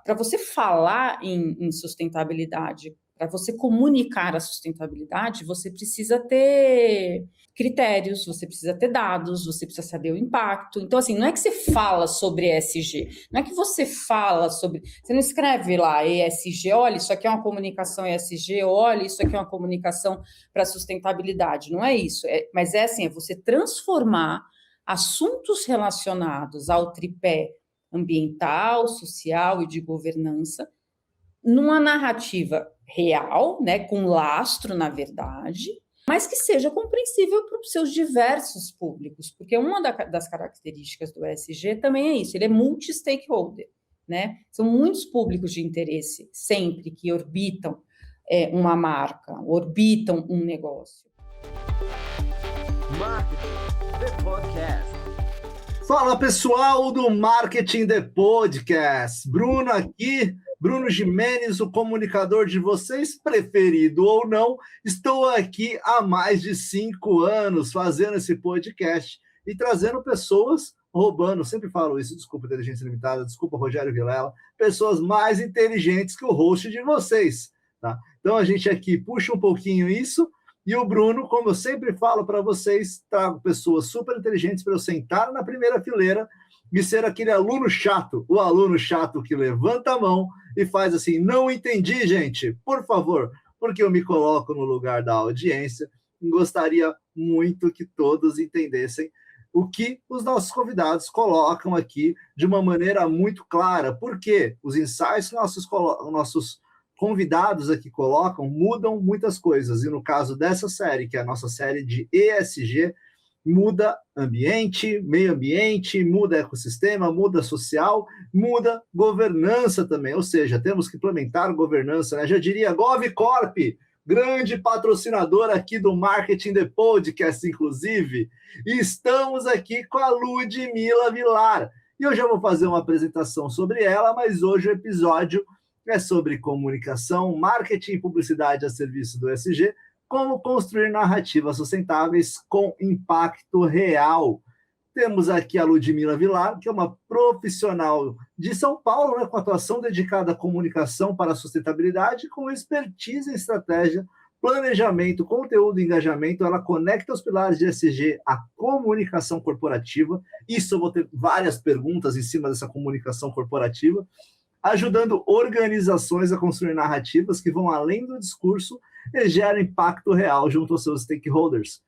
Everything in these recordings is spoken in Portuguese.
para você falar em sustentabilidade, para você comunicar a sustentabilidade, você precisa ter critérios, você precisa ter dados, você precisa saber o impacto. Então, assim, não é que você fala sobre ESG, não é que você fala sobre... Você não escreve lá ESG, olha, isso aqui é uma comunicação ESG, olha, isso aqui é uma comunicação para sustentabilidade. Não é isso, mas é assim, é você transformar assuntos relacionados ao tripé ambiental, social e de governança numa narrativa real, né, com lastro, na verdade, mas que seja compreensível para os seus diversos públicos, porque uma das características do ESG também é isso, ele é multi-stakeholder, né? São muitos públicos de interesse sempre que orbitam uma marca, orbitam um negócio. Marketing, The Podcast. Fala, pessoal do Marketing The Podcast. Bruno aqui, Bruno Gimenez, o comunicador de vocês, preferido ou não. Estou aqui há mais de 5 anos fazendo esse podcast e trazendo pessoas roubando, sempre falo isso, desculpa Inteligência Limitada, desculpa Rogério Vilela, pessoas mais inteligentes que o host de vocês, tá? Então a gente aqui puxa um pouquinho isso. E o Bruno, como eu sempre falo para vocês, trago pessoas super inteligentes para eu sentar na primeira fileira e ser aquele aluno chato, o aluno chato que levanta a mão e faz assim, não entendi, gente, por favor, porque eu me coloco no lugar da audiência e gostaria muito que todos entendessem o que os nossos convidados colocam aqui de uma maneira muito clara, porque os insights que nossos convidados aqui colocam, mudam muitas coisas. E no caso dessa série, que é a nossa série de ESG, muda ambiente, meio ambiente, muda ecossistema, muda social, muda governança também. Ou seja, temos que implementar governança, né? Já diria GovCorp, grande patrocinador aqui do Marketing The Podcast, inclusive. E estamos aqui com a Ludmila Vilar. E eu já vou fazer uma apresentação sobre ela, mas hoje o episódio é sobre comunicação, marketing e publicidade a serviço do ESG, como construir narrativas sustentáveis com impacto real. Temos aqui a Ludmila Vilar, que é uma profissional de São Paulo, né, com atuação dedicada à comunicação para a sustentabilidade, com expertise em estratégia, planejamento, conteúdo e engajamento. Ela conecta os pilares de ESG à comunicação corporativa. Isso eu vou ter várias perguntas em cima dessa comunicação corporativa, ajudando organizações a construir narrativas que vão além do discurso e geram impacto real junto aos seus stakeholders.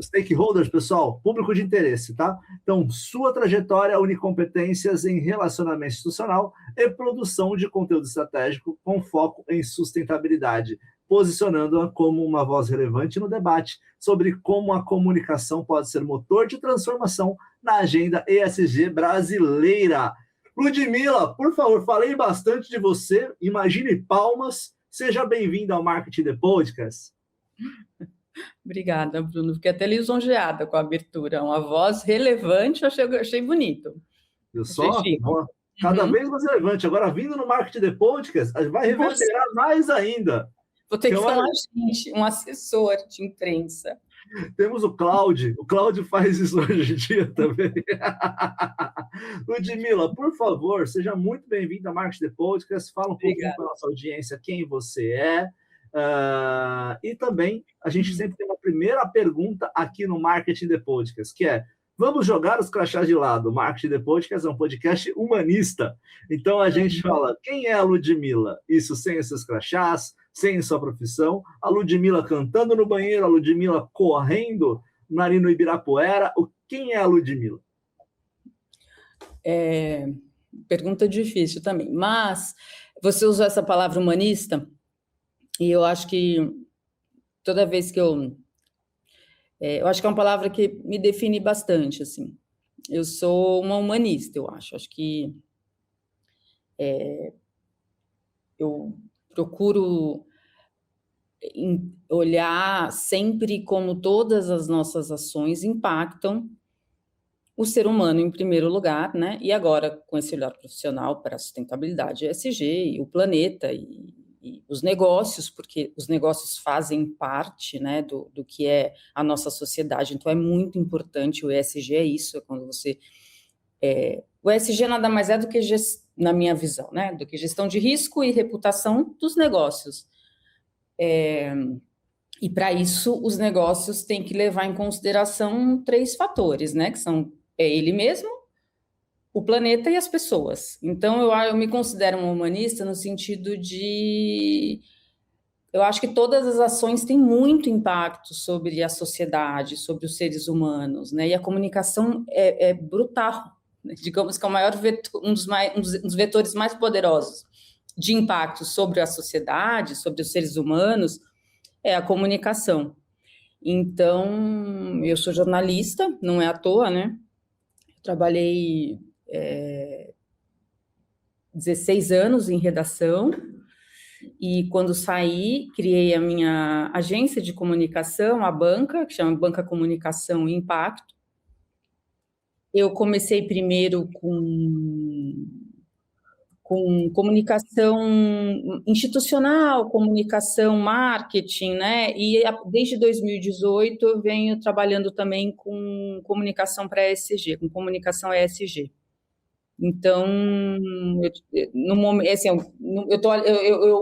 Stakeholders, pessoal, público de interesse, tá? Então, sua trajetória une competências em relacionamento institucional e produção de conteúdo estratégico com foco em sustentabilidade, posicionando-a como uma voz relevante no debate sobre como a comunicação pode ser motor de transformação na agenda ESG brasileira. Ludmila, por favor, falei bastante de você, imagine palmas, seja bem-vinda ao Marketing The Podcast. Obrigada, Bruno, fiquei até lisonjeada com a abertura, uma voz relevante, achei bonito. Eu só, cada vez mais relevante, agora vindo no Marketing The Podcast, vai reverberar mais ainda. Vou ter que falar, gente, um assessor de imprensa. Temos o Cláudio faz isso hoje em dia também. Ludmila, por favor, seja muito bem-vinda ao Marketing The Podcast, fala um pouquinho para a nossa audiência quem você é, e também a gente sempre tem uma primeira pergunta aqui no Marketing The Podcast, que é, vamos jogar os crachás de lado. O Marketing The Podcast é um podcast humanista, então a gente fala, quem é a Ludmila? Isso sem esses crachás, sem sua profissão, a Ludmila cantando no banheiro, a Ludmila correndo ali no Ibirapuera. Quem é a Ludmila? Pergunta difícil também, mas você usou essa palavra humanista e eu acho que toda vez que eu acho que é uma palavra que me define bastante, assim. Eu sou uma humanista, eu acho que eu procuro olhar sempre como todas as nossas ações impactam o ser humano em primeiro lugar, né? E agora, com esse olhar profissional para a sustentabilidade ESG, e o planeta e os negócios, porque os negócios fazem parte, né, do que é a nossa sociedade. Então, é muito importante, o ESG é isso, é quando você... o ESG nada mais é do que na minha visão, né? Do que gestão de risco e reputação dos negócios. E para isso, os negócios têm que levar em consideração 3 fatores, né? Que são ele mesmo, o planeta e as pessoas. Então, eu me considero uma humanista no sentido de... Eu acho que todas as ações têm muito impacto sobre a sociedade, sobre os seres humanos, né? E a comunicação é brutal, né? Digamos que é o maior vetor, um dos vetores mais poderosos de impacto sobre a sociedade, sobre os seres humanos, é a comunicação. Então, eu sou jornalista, não é à toa, né? Trabalhei 16 anos em redação e quando saí, criei a minha agência de comunicação, a Banca, que chama Banca Comunicação e Impacto. Eu comecei primeiro com comunicação institucional, comunicação, marketing, né? E desde 2018 eu venho trabalhando também com comunicação para ESG, com comunicação ESG. Então, no momento, assim, eu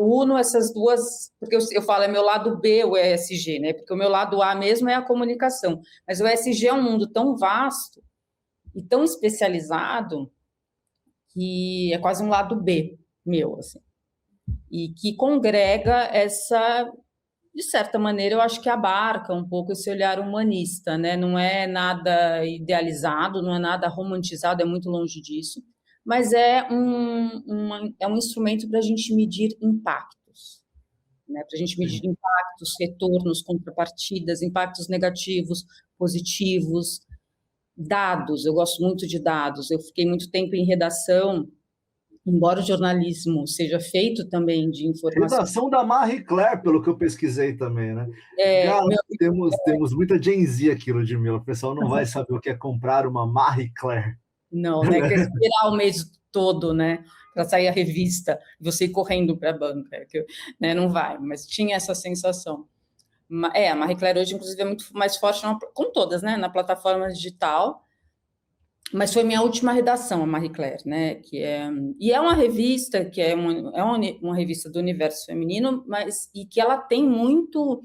uno essas duas, porque eu falo, é meu lado B, o ESG, né? Porque o meu lado A mesmo é a comunicação, mas o ESG é um mundo tão vasto e tão especializado que é quase um lado B meu, assim, e que congrega de certa maneira, eu acho que abarca um pouco esse olhar humanista, né? Não é nada idealizado, não é nada romantizado, é muito longe disso, mas é um instrumento para a gente medir impactos, né? Para a gente medir impactos, retornos, contrapartidas, impactos negativos, positivos, dados. Eu gosto muito de dados. Eu fiquei muito tempo em redação, embora o jornalismo seja feito também de informação. Redação da Marie Claire, pelo que eu pesquisei também, né? Temos muita Gen Z aqui, Ludmila. O pessoal não vai saber o que é comprar uma Marie Claire. Não, né? Quer esperar o mês todo, né? Para sair a revista, você ir correndo para a banca, né? Não vai, mas tinha essa sensação. A Marie Claire hoje, inclusive, é muito mais forte, como todas, né? Na plataforma digital. Mas foi minha última redação, a Marie Claire, né? E é uma revista que é uma revista do universo feminino, mas e que ela tem muita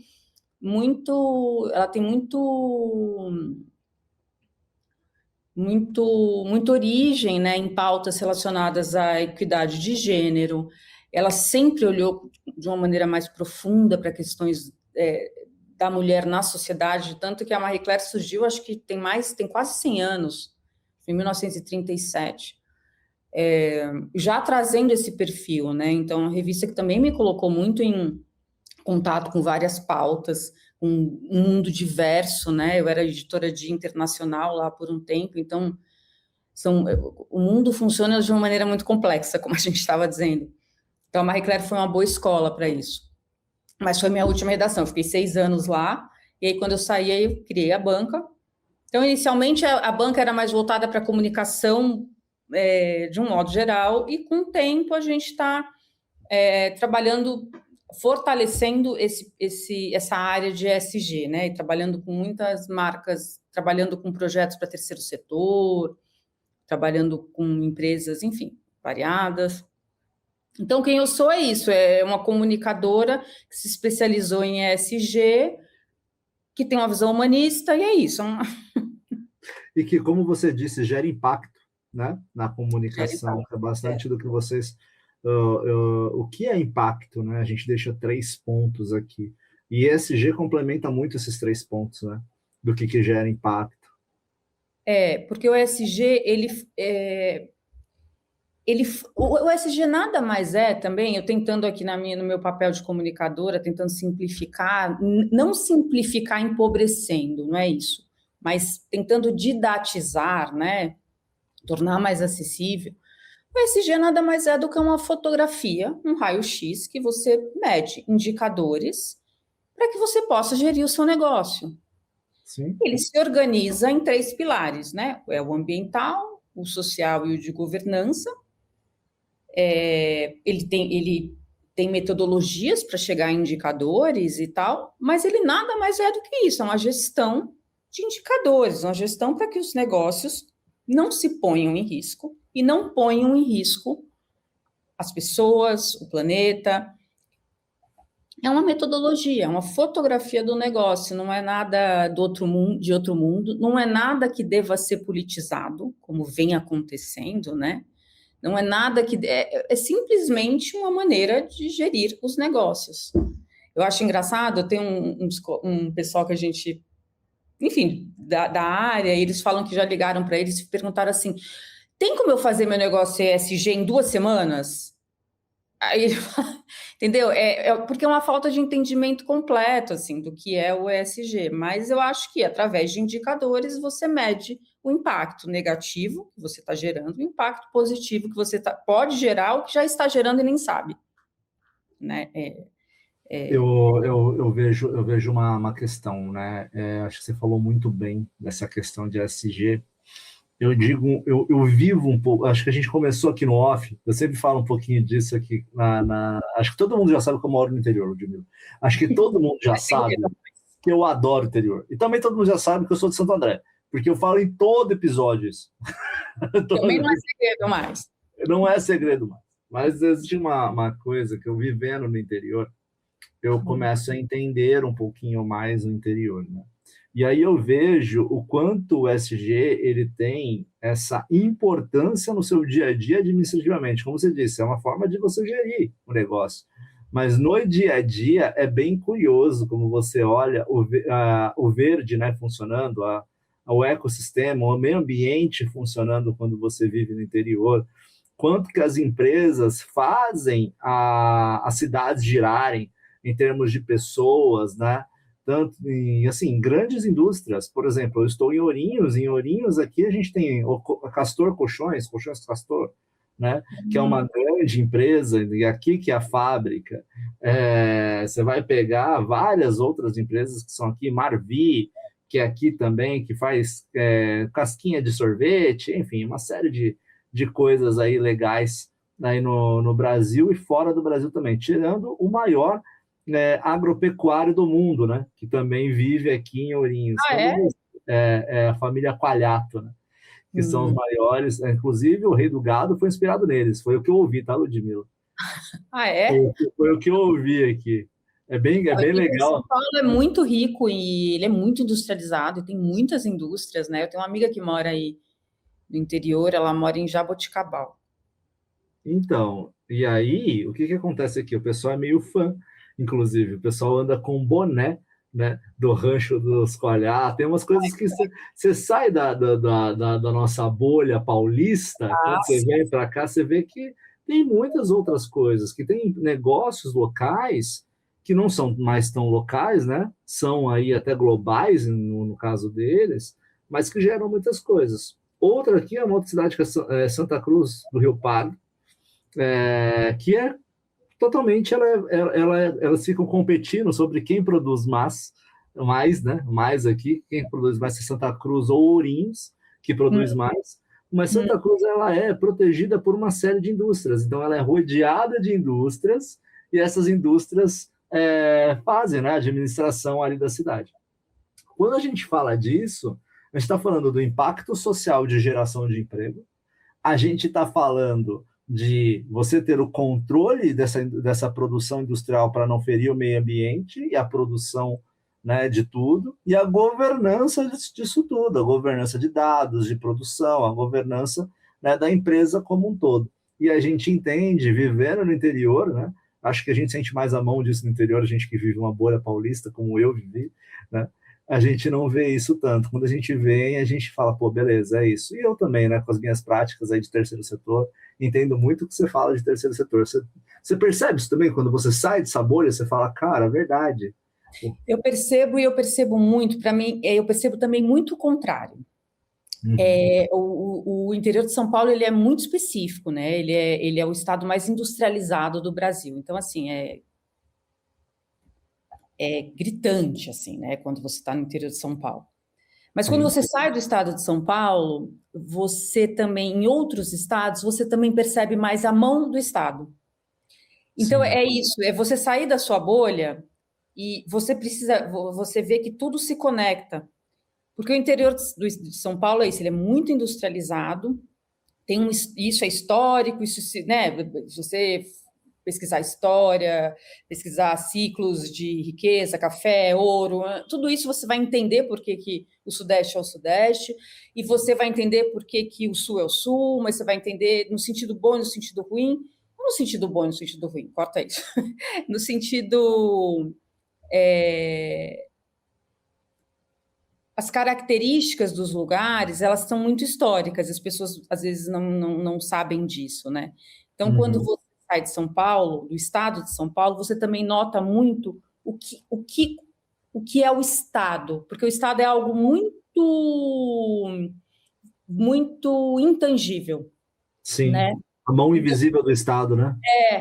origem, né, em pautas relacionadas à equidade de gênero. Ela sempre olhou de uma maneira mais profunda para questões da mulher na sociedade, tanto que a Marie Claire surgiu, acho que tem quase 100 anos, em 1937, já trazendo esse perfil, né? Então, é uma revista que também me colocou muito em contato com várias pautas, um mundo diverso, né? Eu era editora de internacional lá por um tempo, então o mundo funciona de uma maneira muito complexa, como a gente estava dizendo. Então, a Marie Claire foi uma boa escola para isso. Mas foi minha última redação, eu fiquei 6 anos lá, e aí quando eu saí, eu criei a Banca. Então, inicialmente, a Banca era mais voltada para a comunicação de um modo geral, e com o tempo a gente está trabalhando, fortalecendo essa área de ESG, né? E trabalhando com muitas marcas, trabalhando com projetos para terceiro setor, trabalhando com empresas, enfim, variadas. Então, quem eu sou é isso, é uma comunicadora que se especializou em ESG, que tem uma visão humanista, e é isso. E que, como você disse, gera impacto, né, na comunicação, é bastante do que vocês... o que é impacto, né? A gente deixa 3 pontos aqui. E ESG complementa muito esses 3 pontos, né? Do que gera impacto. Porque o ESG, o ESG nada mais também, eu tentando aqui no meu papel de comunicadora, tentando simplificar, não simplificar empobrecendo, não é isso, mas tentando didatizar, né, tornar mais acessível. O ESG nada mais do que uma fotografia, um raio-x que você mede indicadores para que você possa gerir o seu negócio. Sim. Ele se organiza em 3 pilares, né? É o ambiental, o social e o de governança. Ele tem metodologias para chegar a indicadores e tal, mas ele nada mais do que isso, é uma gestão de indicadores, uma gestão para que os negócios não se ponham em risco e não ponham em risco as pessoas, o planeta. É uma metodologia, é uma fotografia do negócio, não é nada do outro mundo, de outro mundo, não é nada que deva ser politizado, como vem acontecendo, né? Não é nada que... É simplesmente uma maneira de gerir os negócios. Eu acho engraçado, tem um pessoal que a gente... Enfim, da área, eles falam que já ligaram para eles e perguntaram assim, tem como eu fazer meu negócio ESG em 2 semanas? Aí ele fala, entendeu? Porque é uma falta de entendimento completo, assim, do que é o ESG. Mas eu acho que, através de indicadores, você mede o impacto negativo que você está gerando, o impacto positivo que você pode gerar, ou que já está gerando e nem sabe. Né? Eu vejo uma questão, né? Acho que você falou muito bem dessa questão de ESG. Eu vivo um pouco, acho que a gente começou aqui no off, eu sempre falo um pouquinho disso aqui, acho que todo mundo já sabe que eu moro no interior, Ludmila. Acho que todo mundo já sabe que eu adoro o interior. E também todo mundo já sabe que eu sou de Santo André, porque eu falo em todo episódio isso. Também não é segredo mais. Não é segredo mais. Mas existe uma coisa que eu vivendo no interior, eu começo a entender um pouquinho mais o interior, né? E aí eu vejo o quanto o SG ele tem essa importância no seu dia a dia administrativamente. Como você disse, é uma forma de você gerir o negócio. Mas no dia a dia é bem curioso como você olha o verde, né, funcionando, o ecossistema, o meio ambiente funcionando quando você vive no interior, quanto que as empresas fazem as cidades girarem em termos de pessoas, né? Tanto em, assim, grandes indústrias. Por exemplo, eu estou em Ourinhos aqui a gente tem a Castor Colchões Castor, né? Que é uma grande empresa, e aqui que é a fábrica. Você vai pegar várias outras empresas que são aqui, Marvi, que é aqui também, que faz casquinha de sorvete, enfim, uma série de coisas aí legais aí no Brasil e fora do Brasil também, tirando o maior agropecuário do mundo, né? Que também vive aqui em Ourinhos. A família Qualhato, né? Que são os maiores. Inclusive, o Rei do Gado foi inspirado neles. Foi o que eu ouvi, tá, Ludmila? Ah, é? Foi o que eu ouvi aqui. É bem legal. São Paulo é muito rico e ele é muito industrializado e tem muitas indústrias, né? Eu tenho uma amiga que mora aí no interior, ela mora em Jaboticabal. Então, e aí, o que acontece aqui? O pessoal é meio fã, inclusive, o pessoal anda com boné, né, do Rancho dos Coalhá, tem umas coisas que você sai da nossa bolha paulista, quando você vem para cá, você vê que tem muitas outras coisas, que tem negócios locais que não são mais tão locais, né, são aí até globais, no caso deles, mas que geram muitas coisas. Outra aqui é uma outra cidade que é Santa Cruz do Rio Pardo, que é totalmente, elas ficam competindo sobre quem produz mais, né? Mais aqui, quem produz mais é Santa Cruz ou Ourinhos, que produz mais, mas Santa Cruz ela é protegida por uma série de indústrias, então ela é rodeada de indústrias e essas indústrias fazem, né, a administração ali da cidade. Quando a gente fala disso, a gente está falando do impacto social de geração de emprego, a gente está falando de você ter o controle dessa produção industrial para não ferir o meio ambiente e a produção, né, de tudo, e a governança disso tudo, a governança de dados, de produção, a governança, né, da empresa como um todo. E a gente entende, vivendo no interior, né, acho que a gente sente mais a mão disso no interior, a gente que vive uma bolha paulista, como eu vivi, né, a gente não vê isso tanto. Quando a gente vem, a gente fala, pô, beleza, é isso. E eu também, né, com as minhas práticas aí de terceiro setor, entendo muito o que você fala de terceiro setor. Você percebe isso também? Quando você sai dessa bolha, você fala, cara, é verdade. Eu percebo e eu percebo muito, para mim, eu percebo também muito o contrário. O interior de São Paulo ele é muito específico, né? Ele é o estado mais industrializado do Brasil. Então, assim, é gritante, assim, né? Quando você está no interior de São Paulo. Mas quando você sai do estado de São Paulo, você também, em outros estados, você também percebe mais a mão do estado. Então, é isso, é você sair da sua bolha e você vê que tudo se conecta. Porque o interior de São Paulo é isso, ele é muito industrializado, isso é histórico, né? Se você pesquisar história, pesquisar ciclos de riqueza, café, ouro, tudo isso você vai entender por que o Sudeste é o Sudeste, e você vai entender por que o Sul é o Sul, mas você vai entender no sentido bom e no sentido ruim, não no sentido bom e no sentido ruim, corta isso, no sentido... as características dos lugares, elas são muito históricas, as pessoas às vezes não sabem disso, né? Então, quando você sai de São Paulo, do estado de São Paulo, você também nota muito o que é o estado, porque o estado é algo muito intangível. Sim, né? A mão invisível do Estado, né?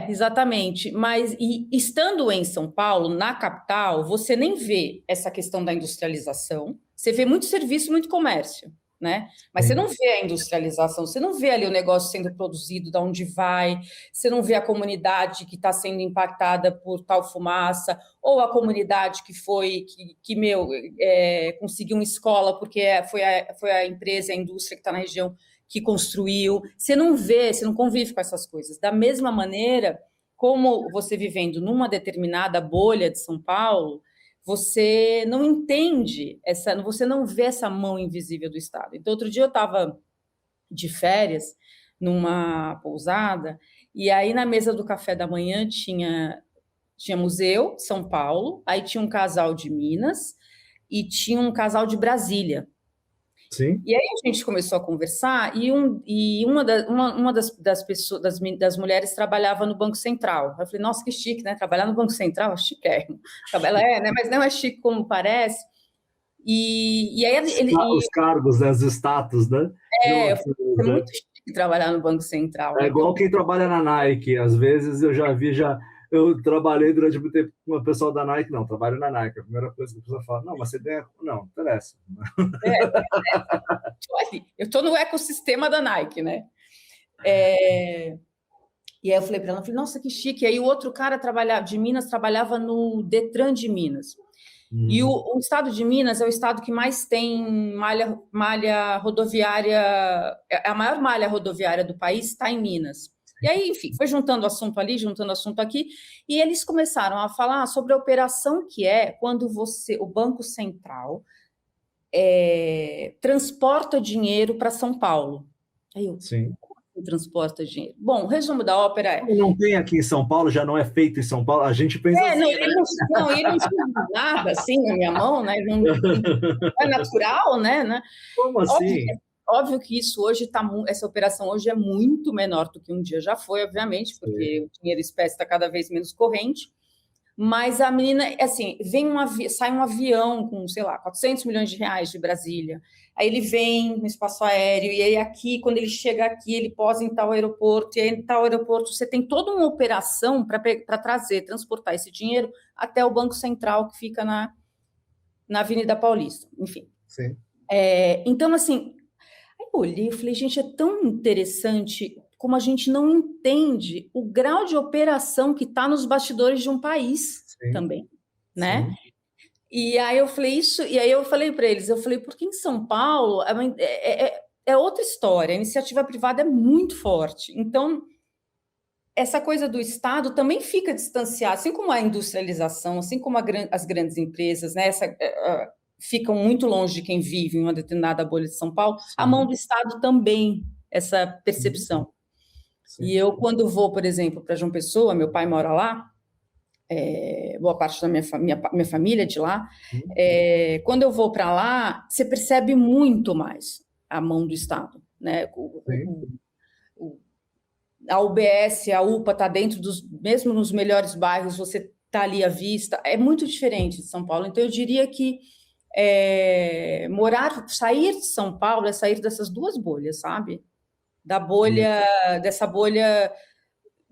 Exatamente. Mas estando em São Paulo, na capital, você nem vê essa questão da industrialização. Você vê muito serviço, muito comércio, né? Mas você não vê a industrialização, você não vê ali o negócio sendo produzido, de onde vai, você não vê a comunidade que está sendo impactada por tal fumaça, ou a comunidade conseguiu uma escola porque foi a empresa, a indústria que está na região que construiu. Você não vê, você não convive com essas coisas. Da mesma maneira, como você vivendo numa determinada bolha de São Paulo, você não entende, você não vê essa mão invisível do Estado. Então, outro dia eu estava de férias numa pousada, e aí na mesa do café da manhã tinha museu, São Paulo, aí tinha um casal de Minas e tinha um casal de Brasília. Sim. E aí a gente começou a conversar e uma das pessoas, das mulheres trabalhava no Banco Central. Eu falei, nossa, que chique, né? Trabalhar no Banco Central é chiquérrimo. Ela né? Mas não é chique como parece. E aí os cargos, né? Os status, né? É muito chique trabalhar no Banco Central. É igual quem trabalha na Nike. Às vezes eu eu trabalhei durante muito tempo com o pessoal da Nike. Não, trabalho na Nike. A primeira coisa que a pessoa fala, não, mas você ganha... Não interessa. Eu estou no ecossistema da Nike, né? E aí eu falei para ela, nossa, que chique. E aí o outro cara de Minas trabalhava no Detran de Minas. E o estado de Minas é o estado que mais tem malha rodoviária, a maior malha rodoviária do país está em Minas. E aí, enfim, foi juntando assunto ali, juntando assunto aqui, e eles começaram a falar sobre a operação que é quando o Banco Central transporta dinheiro para São Paulo. Aí eu, Sim. Como transporta dinheiro? Bom, o resumo da ópera é... Não tem aqui em São Paulo, já não é feito em São Paulo, a gente pensa assim, ele não tinha nada assim na minha mão, né? Não é natural, né? Como assim? Óbvio que isso hoje essa operação hoje é muito menor do que um dia já foi, obviamente, porque o dinheiro espécie está cada vez menos corrente. Mas a menina, assim, sai um avião com, sei lá, 400 milhões de reais de Brasília. Aí ele vem no espaço aéreo, e aí aqui, quando ele chega aqui, ele posa em tal aeroporto, e aí em tal aeroporto você tem toda uma operação para transportar esse dinheiro até o Banco Central, que fica na Avenida Paulista, enfim. Sim. Então, assim, aí eu olhei e falei, gente, é tão interessante como a gente não entende o grau de operação que está nos bastidores de um país. Sim. Também, né? Sim. E aí eu falei para eles, porque em São Paulo é outra história, a iniciativa privada é muito forte. Então, essa coisa do Estado também fica distanciada, assim como a industrialização, assim como as grandes empresas, né? Ficam muito longe de quem vive em uma determinada bolha de São Paulo, Sim. A mão do Estado também, essa percepção. Sim. E eu, quando vou, por exemplo, para João Pessoa, meu pai mora lá, boa parte da minha família é de lá, quando eu vou para lá, você percebe muito mais a mão do Estado, né? A UBS, a UPA está dentro mesmo nos melhores bairros, você está ali à vista, é muito diferente de São Paulo. Então, eu diria que sair de São Paulo é sair dessas duas bolhas, sabe? Dessa bolha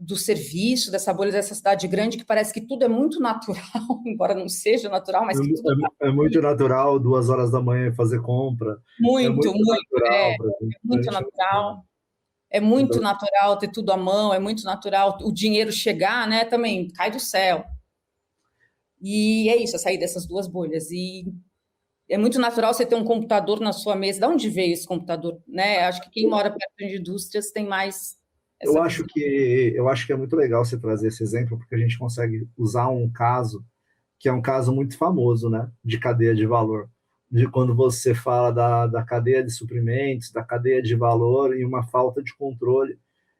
do serviço, dessa bolha dessa cidade grande, que parece que tudo é muito natural, embora não seja natural, mas que tudo é muito natural, 2 horas da manhã fazer compra. Muito natural. É muito natural ter tudo à mão, é muito natural o dinheiro chegar, né? Também cai do céu. E é isso, é sair dessas duas bolhas. E é muito natural você ter um computador na sua mesa. De onde veio esse computador? Né? Acho que quem mora perto de indústrias tem mais essa visão. Eu acho que é muito legal você trazer esse exemplo, porque a gente consegue usar um caso que é um caso muito famoso, né, de cadeia de valor, de quando você fala da cadeia de suprimentos, da cadeia de valor e uma falta de controle,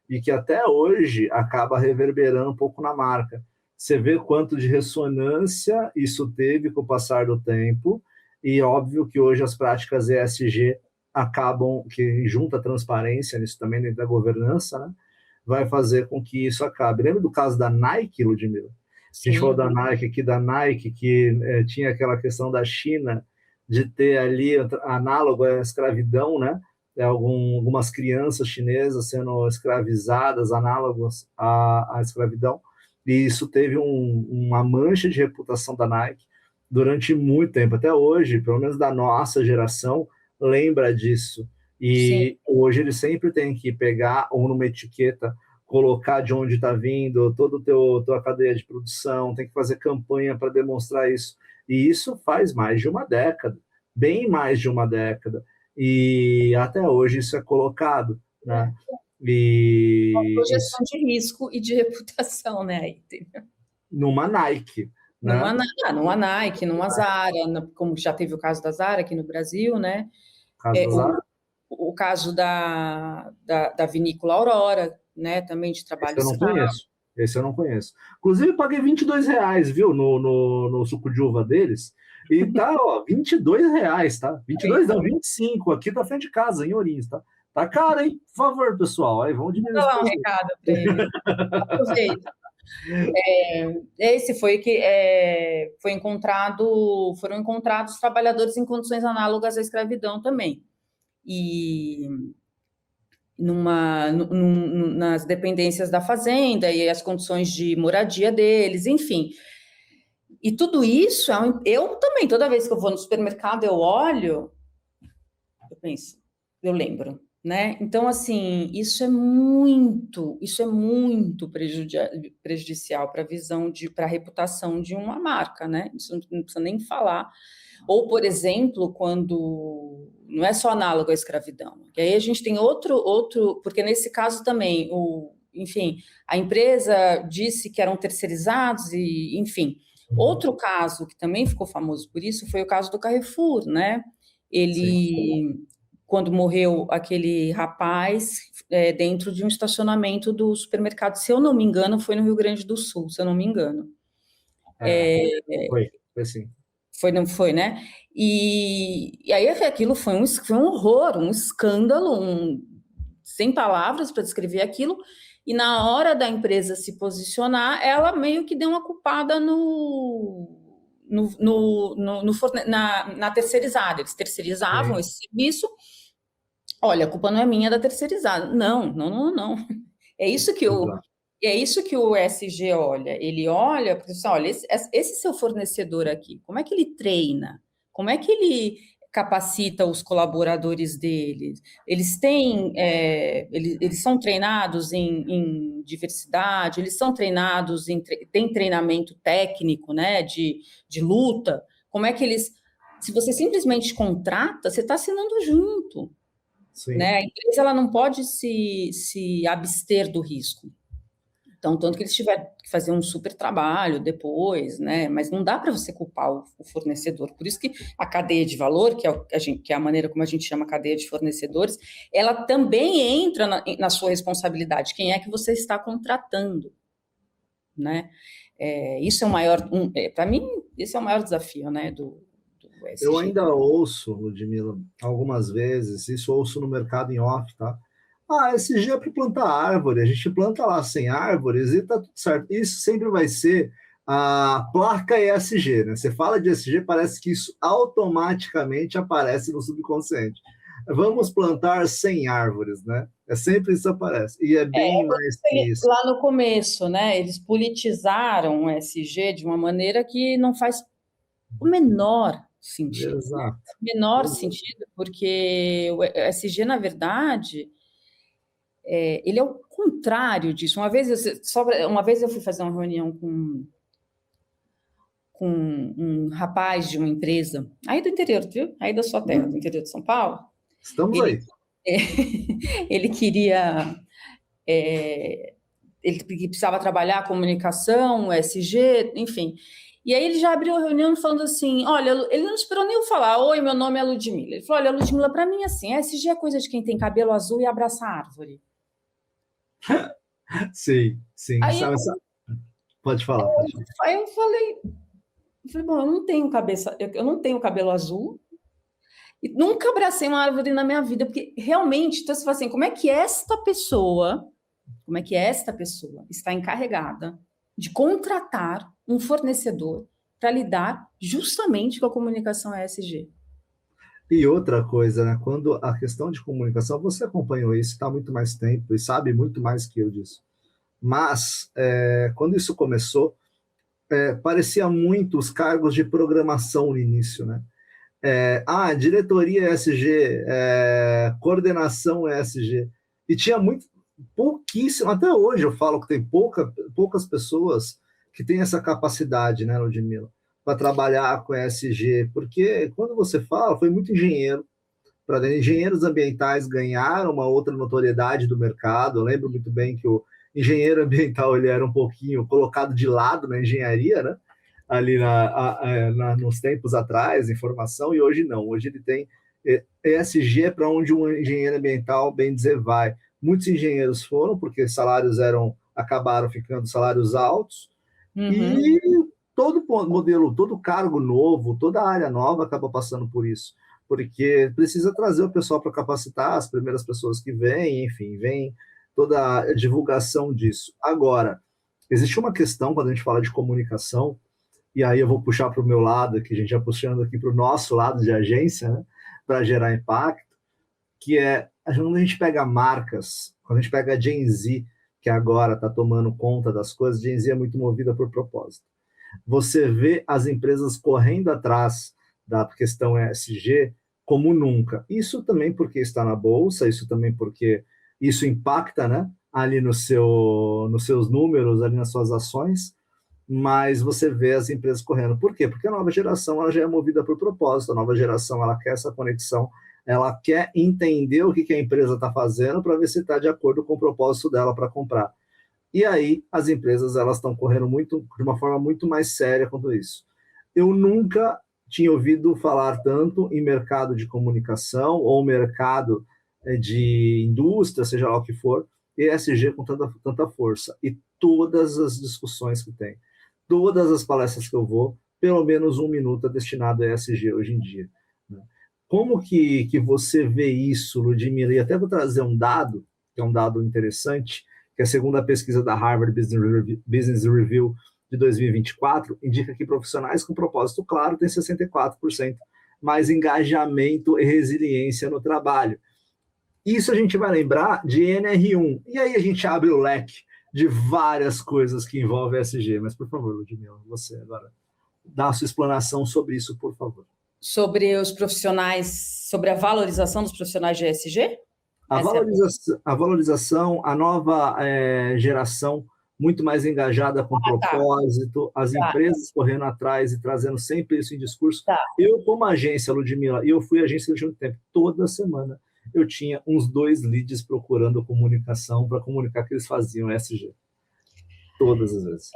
e que até hoje acaba reverberando um pouco na marca. Você vê quanto de ressonância isso teve com o passar do tempo, e óbvio que hoje as práticas ESG acabam, que junta a transparência nisso também dentro da governança, né, vai fazer com que isso acabe. Lembra do caso da Nike, Ludmila? A gente falou da Nike aqui, da Nike, que tinha aquela questão da China de ter ali análogo à escravidão, né? Algumas crianças chinesas sendo escravizadas, análogos à escravidão, e isso teve uma mancha de reputação da Nike durante muito tempo. Até hoje, pelo menos da nossa geração, lembra disso. E hoje eles sempre têm que pegar, ou numa etiqueta, colocar de onde está vindo, toda a tua cadeia de produção, tem que fazer campanha para demonstrar isso. E isso faz mais de uma década, bem mais de uma década. E até hoje isso é colocado, né? E uma projeção de risco e de reputação, né? Numa Nike. Né? Numa Nike, numa Zara, como já teve o caso da Zara aqui no Brasil, né? O caso da vinícola Aurora, né? Também de trabalho escravo. Esse eu não conheço. Inclusive, paguei R$22, viu, no suco de uva deles. E tá, ó, R$22, tá? 22 não, 25, aqui da frente de casa, em Ourinhos, tá? Tá caro, hein? Por favor, pessoal, aí vamos diminuir. Vou dar um recado para ele. Aproveita. Esse foi que foram encontrados trabalhadores em condições análogas à escravidão também. E nas dependências da fazenda e as condições de moradia deles, enfim. E tudo isso, eu também, toda vez que eu vou no supermercado, eu olho, eu penso, eu lembro, né? Então, assim, isso é muito prejudicial para a visão, para a reputação de uma marca, né? Isso não precisa nem falar. Ou, por exemplo, quando não é só análogo à escravidão, que aí a gente tem outro, porque nesse caso também, enfim, a empresa disse que eram terceirizados e, enfim. Outro caso que também ficou famoso por isso foi o caso do Carrefour, né? Ele, quando morreu aquele rapaz dentro de um estacionamento do supermercado, se eu não me engano, foi no Rio Grande do Sul, se eu não me engano. Foi sim. Não foi, né? E aí aquilo foi um horror, um escândalo, sem palavras para descrever aquilo. E na hora da empresa se posicionar, ela meio que deu uma culpada na terceirizada. Eles terceirizavam esse serviço. Olha, a culpa não é minha, é da terceirizada. Não. É isso que o ESG olha. Ele olha, porque olha, esse seu fornecedor aqui, como é que ele treina? Como é que ele capacita os colaboradores deles? Eles são treinados em diversidade, eles são treinados tem treinamento técnico, né, de luta. Como é que se você simplesmente contrata, você está assinando junto. Né? A empresa ela não pode se abster do risco. Então, tanto que eles tiveram que fazer um super trabalho depois, né? Mas não dá para você culpar o fornecedor. Por isso que a cadeia de valor, que é a maneira como a gente chama a cadeia de fornecedores, ela também entra na sua responsabilidade. Quem é que você está contratando, né? Isso é o maior, para mim, esse é o maior desafio, né? Do ESG. Eu ainda ouço, Ludmila, algumas vezes, isso ouço no mercado em off, tá? ESG é para plantar árvore, a gente planta lá 100 árvores e tá tudo certo. Isso sempre vai ser a placa ESG, né? Você fala de ESG, parece que isso automaticamente aparece no subconsciente. Vamos plantar 100 árvores, né? Sempre isso aparece. E é bem mais que isso. Lá no começo, né? Eles politizaram o ESG de uma maneira que não faz o menor sentido. Exato. Menor sentido, porque o ESG, na verdade, ele é o contrário disso. Uma vez eu fui fazer uma reunião com com um rapaz de uma empresa, aí do interior, viu? Aí da sua terra, do interior de São Paulo. Estamos aí. Ele queria... ele precisava trabalhar comunicação, SG, enfim. E aí ele já abriu a reunião falando assim, olha, ele não esperou nem eu falar, oi, meu nome é Ludmila. Ele falou, olha, Ludmila, para mim, assim, SG é coisa de quem tem cabelo azul e abraça a árvore. Sim. Aí Pode falar. Aí eu falei, bom, eu não tenho cabelo azul, e nunca abracei uma árvore na minha vida, porque realmente, então você fala assim, como é que esta pessoa está encarregada de contratar um fornecedor para lidar justamente com a comunicação ESG? E outra coisa, né? Quando a questão de comunicação, você acompanhou isso, está há muito mais tempo e sabe muito mais que eu disso. Mas, quando isso começou, parecia muito os cargos de programação no início, né? Diretoria ESG, coordenação ESG. E tinha pouquíssimo, até hoje eu falo que tem poucas pessoas que têm essa capacidade, né, Ludmila, para trabalhar com ESG, porque quando você fala, foi muito engenheiro, engenheiros ambientais ganharam uma outra notoriedade do mercado. Eu lembro muito bem que o engenheiro ambiental ele era um pouquinho colocado de lado na engenharia, né? Ali nos tempos atrás, em formação, e hoje não. Hoje ele tem ESG para onde um engenheiro ambiental, bem dizer, vai. Muitos engenheiros foram, porque acabaram ficando salários altos, e todo modelo, todo cargo novo, toda área nova acaba passando por isso, porque precisa trazer o pessoal para capacitar as primeiras pessoas que vêm, enfim, vem toda a divulgação disso. Agora, existe uma questão quando a gente fala de comunicação, e aí eu vou puxar para o meu lado, que a gente já puxando aqui para o nosso lado de agência, né, para gerar impacto, que é quando a gente pega marcas, quando a gente pega a Gen Z, que agora está tomando conta das coisas, Gen Z é muito movida por propósito. Você vê as empresas correndo atrás da questão ESG como nunca. Isso também porque está na bolsa, isso também porque isso impacta, né, ali nos seus números, ali nas suas ações, mas você vê as empresas correndo. Por quê? Porque a nova geração ela já é movida por propósito, a nova geração ela quer essa conexão, ela quer entender o que a empresa está fazendo para ver se está de acordo com o propósito dela para comprar. E aí as empresas elas estão correndo de uma forma muito mais séria quanto isso. Eu nunca tinha ouvido falar tanto em mercado de comunicação ou mercado de indústria, seja lá o que for, ESG com tanta força. E todas as discussões que tem, todas as palestras que eu vou, pelo menos 1 minuto é destinado a ESG hoje em dia. Né? Como que você vê isso, Ludmila? E até vou trazer um dado, que é um dado interessante, que a segunda pesquisa da Harvard Business Review de 2024 indica que profissionais com propósito claro têm 64% mais engajamento e resiliência no trabalho. Isso a gente vai lembrar de NR1. E aí a gente abre o leque de várias coisas que envolvem ESG. Mas, por favor, Ludmila, você agora dá a sua explanação sobre isso, por favor. Sobre os profissionais, sobre a valorização dos profissionais de ESG? A valorização, a nova geração muito mais engajada com propósito, as empresas correndo atrás e trazendo sempre isso em discurso. Eu, como agência, Ludmila, e eu fui agência durante muito tempo, toda semana eu tinha uns 2 leads procurando comunicação para comunicar que eles faziam ESG. Todas as vezes.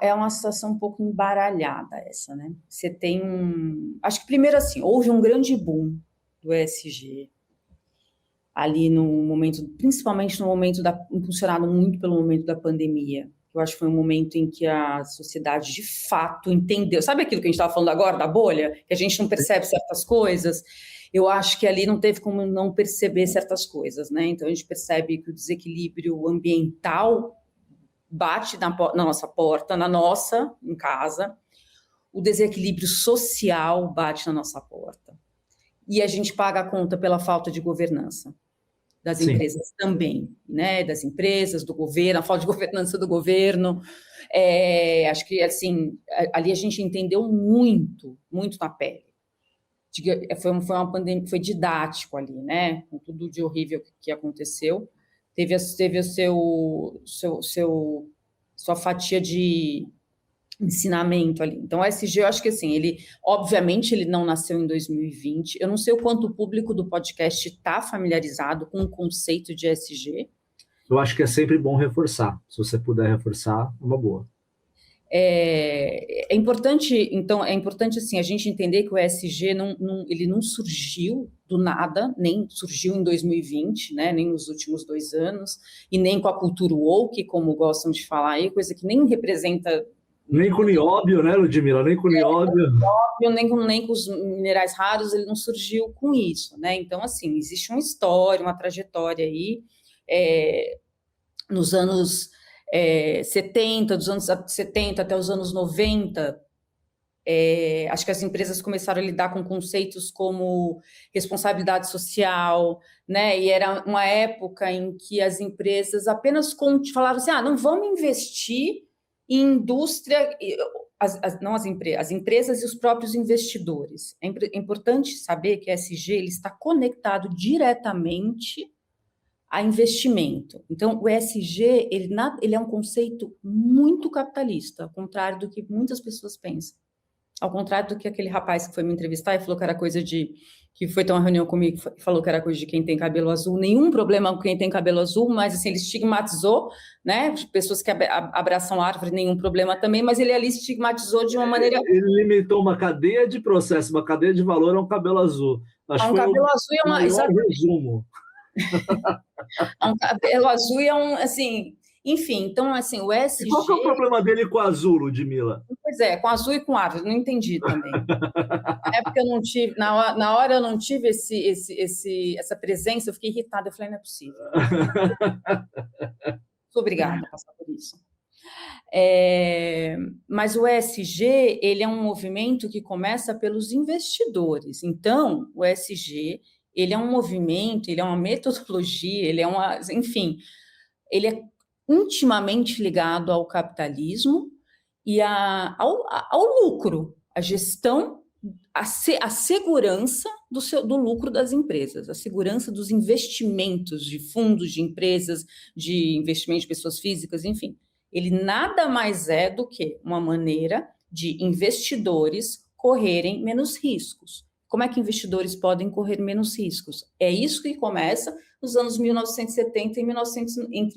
É uma situação um pouco embaralhada essa, né? Você tem acho que primeiro assim, houve um grande boom do ESG ali no momento, principalmente no momento impulsionado muito pelo momento da pandemia. Eu acho que foi um momento em que a sociedade de fato entendeu. Sabe aquilo que a gente estava falando agora da bolha? Que a gente não percebe certas coisas? Eu acho que ali não teve como não perceber certas coisas, né? Então a gente percebe que o desequilíbrio ambiental bate na nossa porta, em casa. O desequilíbrio social bate na nossa porta. E a gente paga a conta pela falta de governança das empresas também, né? Das empresas, do governo, a falta de governança do governo. Acho que, assim, ali a gente entendeu muito na pele. Foi uma pandemia, foi didático ali, né? Com tudo de horrível que aconteceu. Teve a sua fatia de ensinamento ali. Então, o ESG, eu acho que assim, obviamente, ele não nasceu em 2020. Eu não sei o quanto o público do podcast está familiarizado com o conceito de ESG. Eu acho que é sempre bom reforçar. Se você puder reforçar, é uma boa. É importante, então, assim, a gente entender que o ESG ele não surgiu do nada, nem surgiu em 2020, né, nem nos últimos 2 anos, e nem com a cultura woke, como gostam de falar aí, coisa que nem representa... Nem com nióbio, né, Ludmila? Nem com nióbio. Nem com os minerais raros, ele não surgiu com isso, né? Então, assim, existe uma história, uma trajetória aí, nos anos 70, dos anos 70 até os anos 90, acho que as empresas começaram a lidar com conceitos como responsabilidade social, né? E era uma época em que as empresas apenas falavam assim, não vamos investir em indústria, as empresas e os próprios investidores. É importante saber que a ESG ele está conectado diretamente a investimento. Então, o ESG ele é um conceito muito capitalista, ao contrário do que muitas pessoas pensam. Ao contrário do que aquele rapaz que foi me entrevistar e falou que era coisa que foi ter uma reunião comigo e falou que era coisa de quem tem cabelo azul. Nenhum problema com quem tem cabelo azul, mas assim, ele estigmatizou, né? Pessoas que abraçam árvore, nenhum problema também, mas ele ali estigmatizou de uma maneira... Ele limitou uma cadeia de processo, uma cadeia de valor a um cabelo azul. Acho que foi cabelo azul é maior resumo. Um cabelo azul é assim... Enfim, então, assim, o ESG... E qual que é o problema dele com o azul, Ludmila? Pois é, com azul e com árvore, não entendi também. É porque eu não tive, na hora eu não tive essa presença, eu fiquei irritada, eu falei, não é possível. Sou obrigada a passar por isso. Mas o ESG, ele é um movimento que começa pelos investidores. Então, o ESG, ele é um movimento, ele é uma metodologia, enfim, ele é intimamente ligado ao capitalismo e ao lucro, a gestão, a segurança do lucro das empresas, a segurança dos investimentos de fundos, de empresas, de investimento de pessoas físicas, enfim. Ele nada mais é do que uma maneira de investidores correrem menos riscos. Como é que investidores podem correr menos riscos? É isso que começa nos anos 1970 entre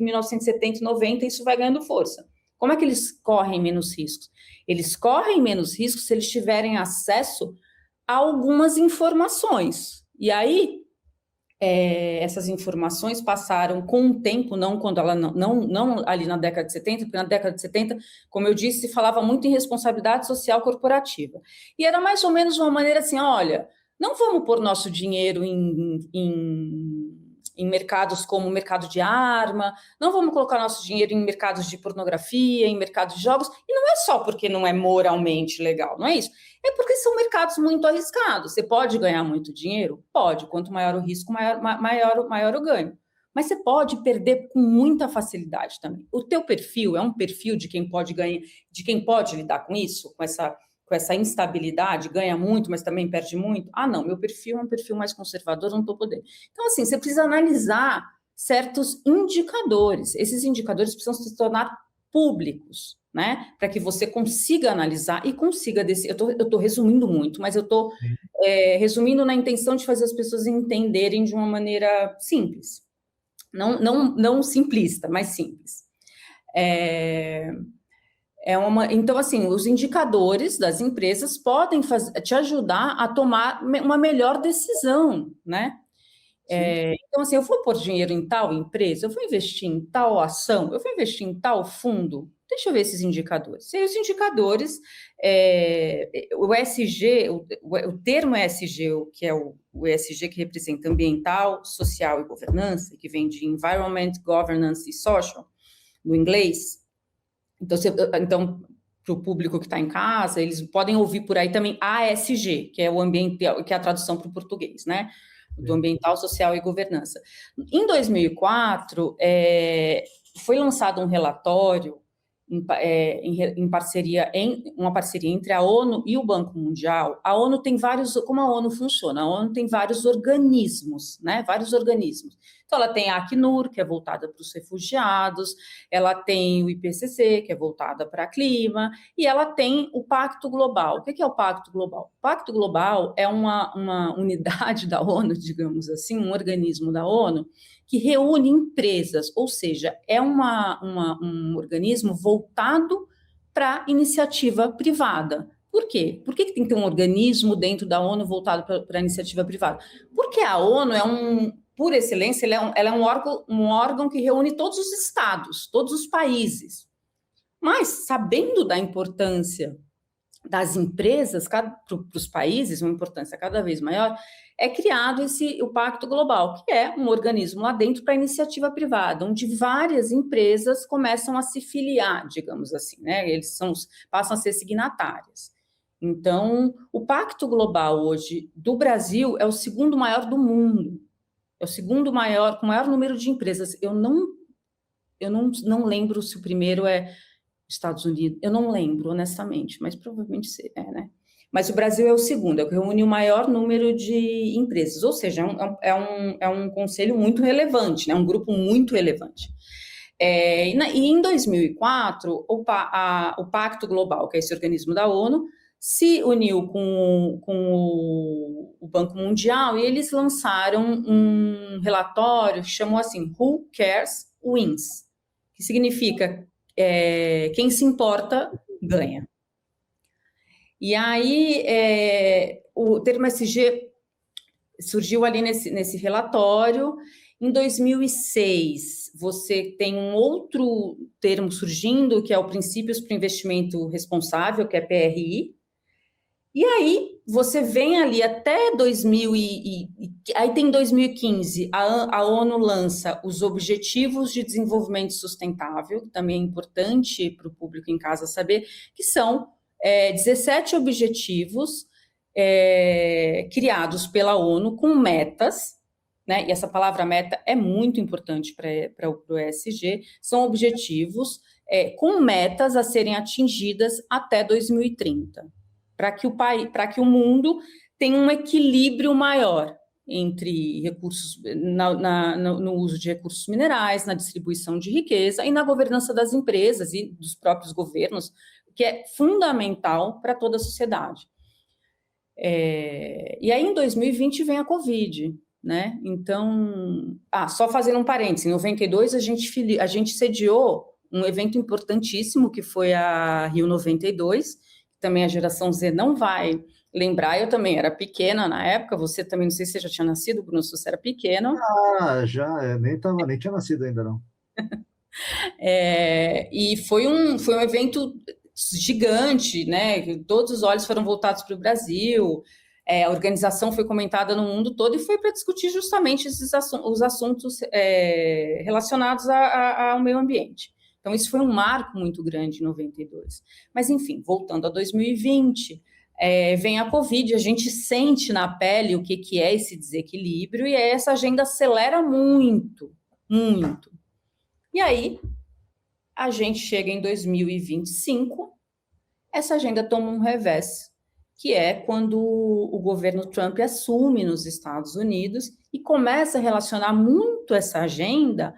1970 e 90, isso vai ganhando força. Como é que eles correm menos riscos? Eles correm menos riscos se eles tiverem acesso a algumas informações. E aí, essas informações passaram com o tempo, não quando ela não ali na década de 70, porque na década de 70, como eu disse, se falava muito em responsabilidade social corporativa. E era mais ou menos uma maneira assim, olha, não vamos pôr nosso dinheiro em mercados como o mercado de arma, não vamos colocar nosso dinheiro em mercados de pornografia, em mercados de jogos, e não é só porque não é moralmente legal, não é isso? É porque são mercados muito arriscados. Você pode ganhar muito dinheiro? Pode. Quanto maior o risco, maior o ganho. Mas você pode perder com muita facilidade também. O teu perfil é um perfil de quem pode ganhar, de quem pode lidar com isso, com essa instabilidade, ganha muito, mas também perde muito. Não, meu perfil é um perfil mais conservador, não estou podendo. Então, assim, você precisa analisar certos indicadores. Esses indicadores precisam se tornar públicos, né? Para que você consiga analisar e consiga decidir. Eu estou resumindo muito, mas eu estou resumindo na intenção de fazer as pessoas entenderem de uma maneira simples. Não simplista, mas simples. Então, assim, os indicadores das empresas podem te ajudar a tomar uma melhor decisão, né? Então, assim, eu vou pôr dinheiro em tal empresa, eu vou investir em tal ação, eu vou investir em tal fundo. Deixa eu ver esses indicadores. E os indicadores, o ESG, o termo ESG, que é o ESG que representa ambiental, social e governança, que vem de Environment, Governance e Social, no inglês. Então para o público que está em casa, eles podem ouvir por aí também ASG, que é o ambiental, que é a tradução para o português, né? Do ambiental, social e governança. Em 2004, foi lançado um relatório em parceria, uma parceria entre a ONU e o Banco Mundial. A ONU tem como a ONU funciona? A ONU tem vários organismos, né? Vários organismos. Então, ela tem a Acnur, que é voltada para os refugiados, ela tem o IPCC, que é voltada para clima, e ela tem o Pacto Global. O que é o Pacto Global? O Pacto Global é uma unidade da ONU, digamos assim, um organismo da ONU, que reúne empresas, ou seja, é um organismo voltado para iniciativa privada. Por quê? Por que tem que ter um organismo dentro da ONU voltado para a iniciativa privada? Porque a ONU por excelência, ela é um órgão que reúne todos os estados, todos os países. Mas, sabendo da importância das empresas para os países, uma importância cada vez maior, é criado o Pacto Global, que é um organismo lá dentro para iniciativa privada, onde várias empresas começam a se filiar, digamos assim, né? Eles passam a ser signatárias. Então, o Pacto Global hoje do Brasil é o segundo maior do mundo, é o segundo maior, com o maior número de empresas. Eu não lembro se o primeiro é Estados Unidos, eu não lembro, honestamente, mas provavelmente é, né? Mas o Brasil é o segundo, é o que reúne o maior número de empresas, ou seja, é um conselho muito relevante, né? Um grupo muito relevante. E em 2004, o Pacto Global, que é esse organismo da ONU, se uniu com o Banco Mundial e eles lançaram um relatório que chamou assim, Who Cares Wins, que significa quem se importa ganha. E aí, o termo ESG surgiu ali nesse relatório. Em 2006, você tem um outro termo surgindo, que é o Princípios para o Investimento Responsável, que é PRI. E aí, você vem ali até aí tem 2015, a ONU lança os Objetivos de Desenvolvimento Sustentável, que também é importante para o público em casa saber, que são 17 objetivos criados pela ONU com metas, né? E essa palavra meta é muito importante para o ESG, são objetivos com metas a serem atingidas até 2030, para que o mundo tenha um equilíbrio maior entre recursos, no uso de recursos minerais, na distribuição de riqueza e na governança das empresas e dos próprios governos, que é fundamental para toda a sociedade. E aí, em 2020, vem a Covid, né? Então, só fazendo um parênteses, em 92 a gente sediou um evento importantíssimo, que foi a Rio 92, que também a geração Z não vai lembrar, eu também era pequena na época, você também, não sei se você já tinha nascido, Bruno, se você era pequeno. Já, nem tinha nascido ainda, não. E foi um evento gigante, né? Todos os olhos foram voltados para o Brasil, a organização foi comentada no mundo todo e foi para discutir justamente os assuntos relacionados ao meio ambiente. Então, isso foi um marco muito grande em 92. Mas, enfim, voltando a 2020, vem a Covid, a gente sente na pele o que é esse desequilíbrio e essa agenda acelera muito, muito. E aí, a gente chega em 2025, essa agenda toma um revés, que é quando o governo Trump assume nos Estados Unidos e começa a relacionar muito essa agenda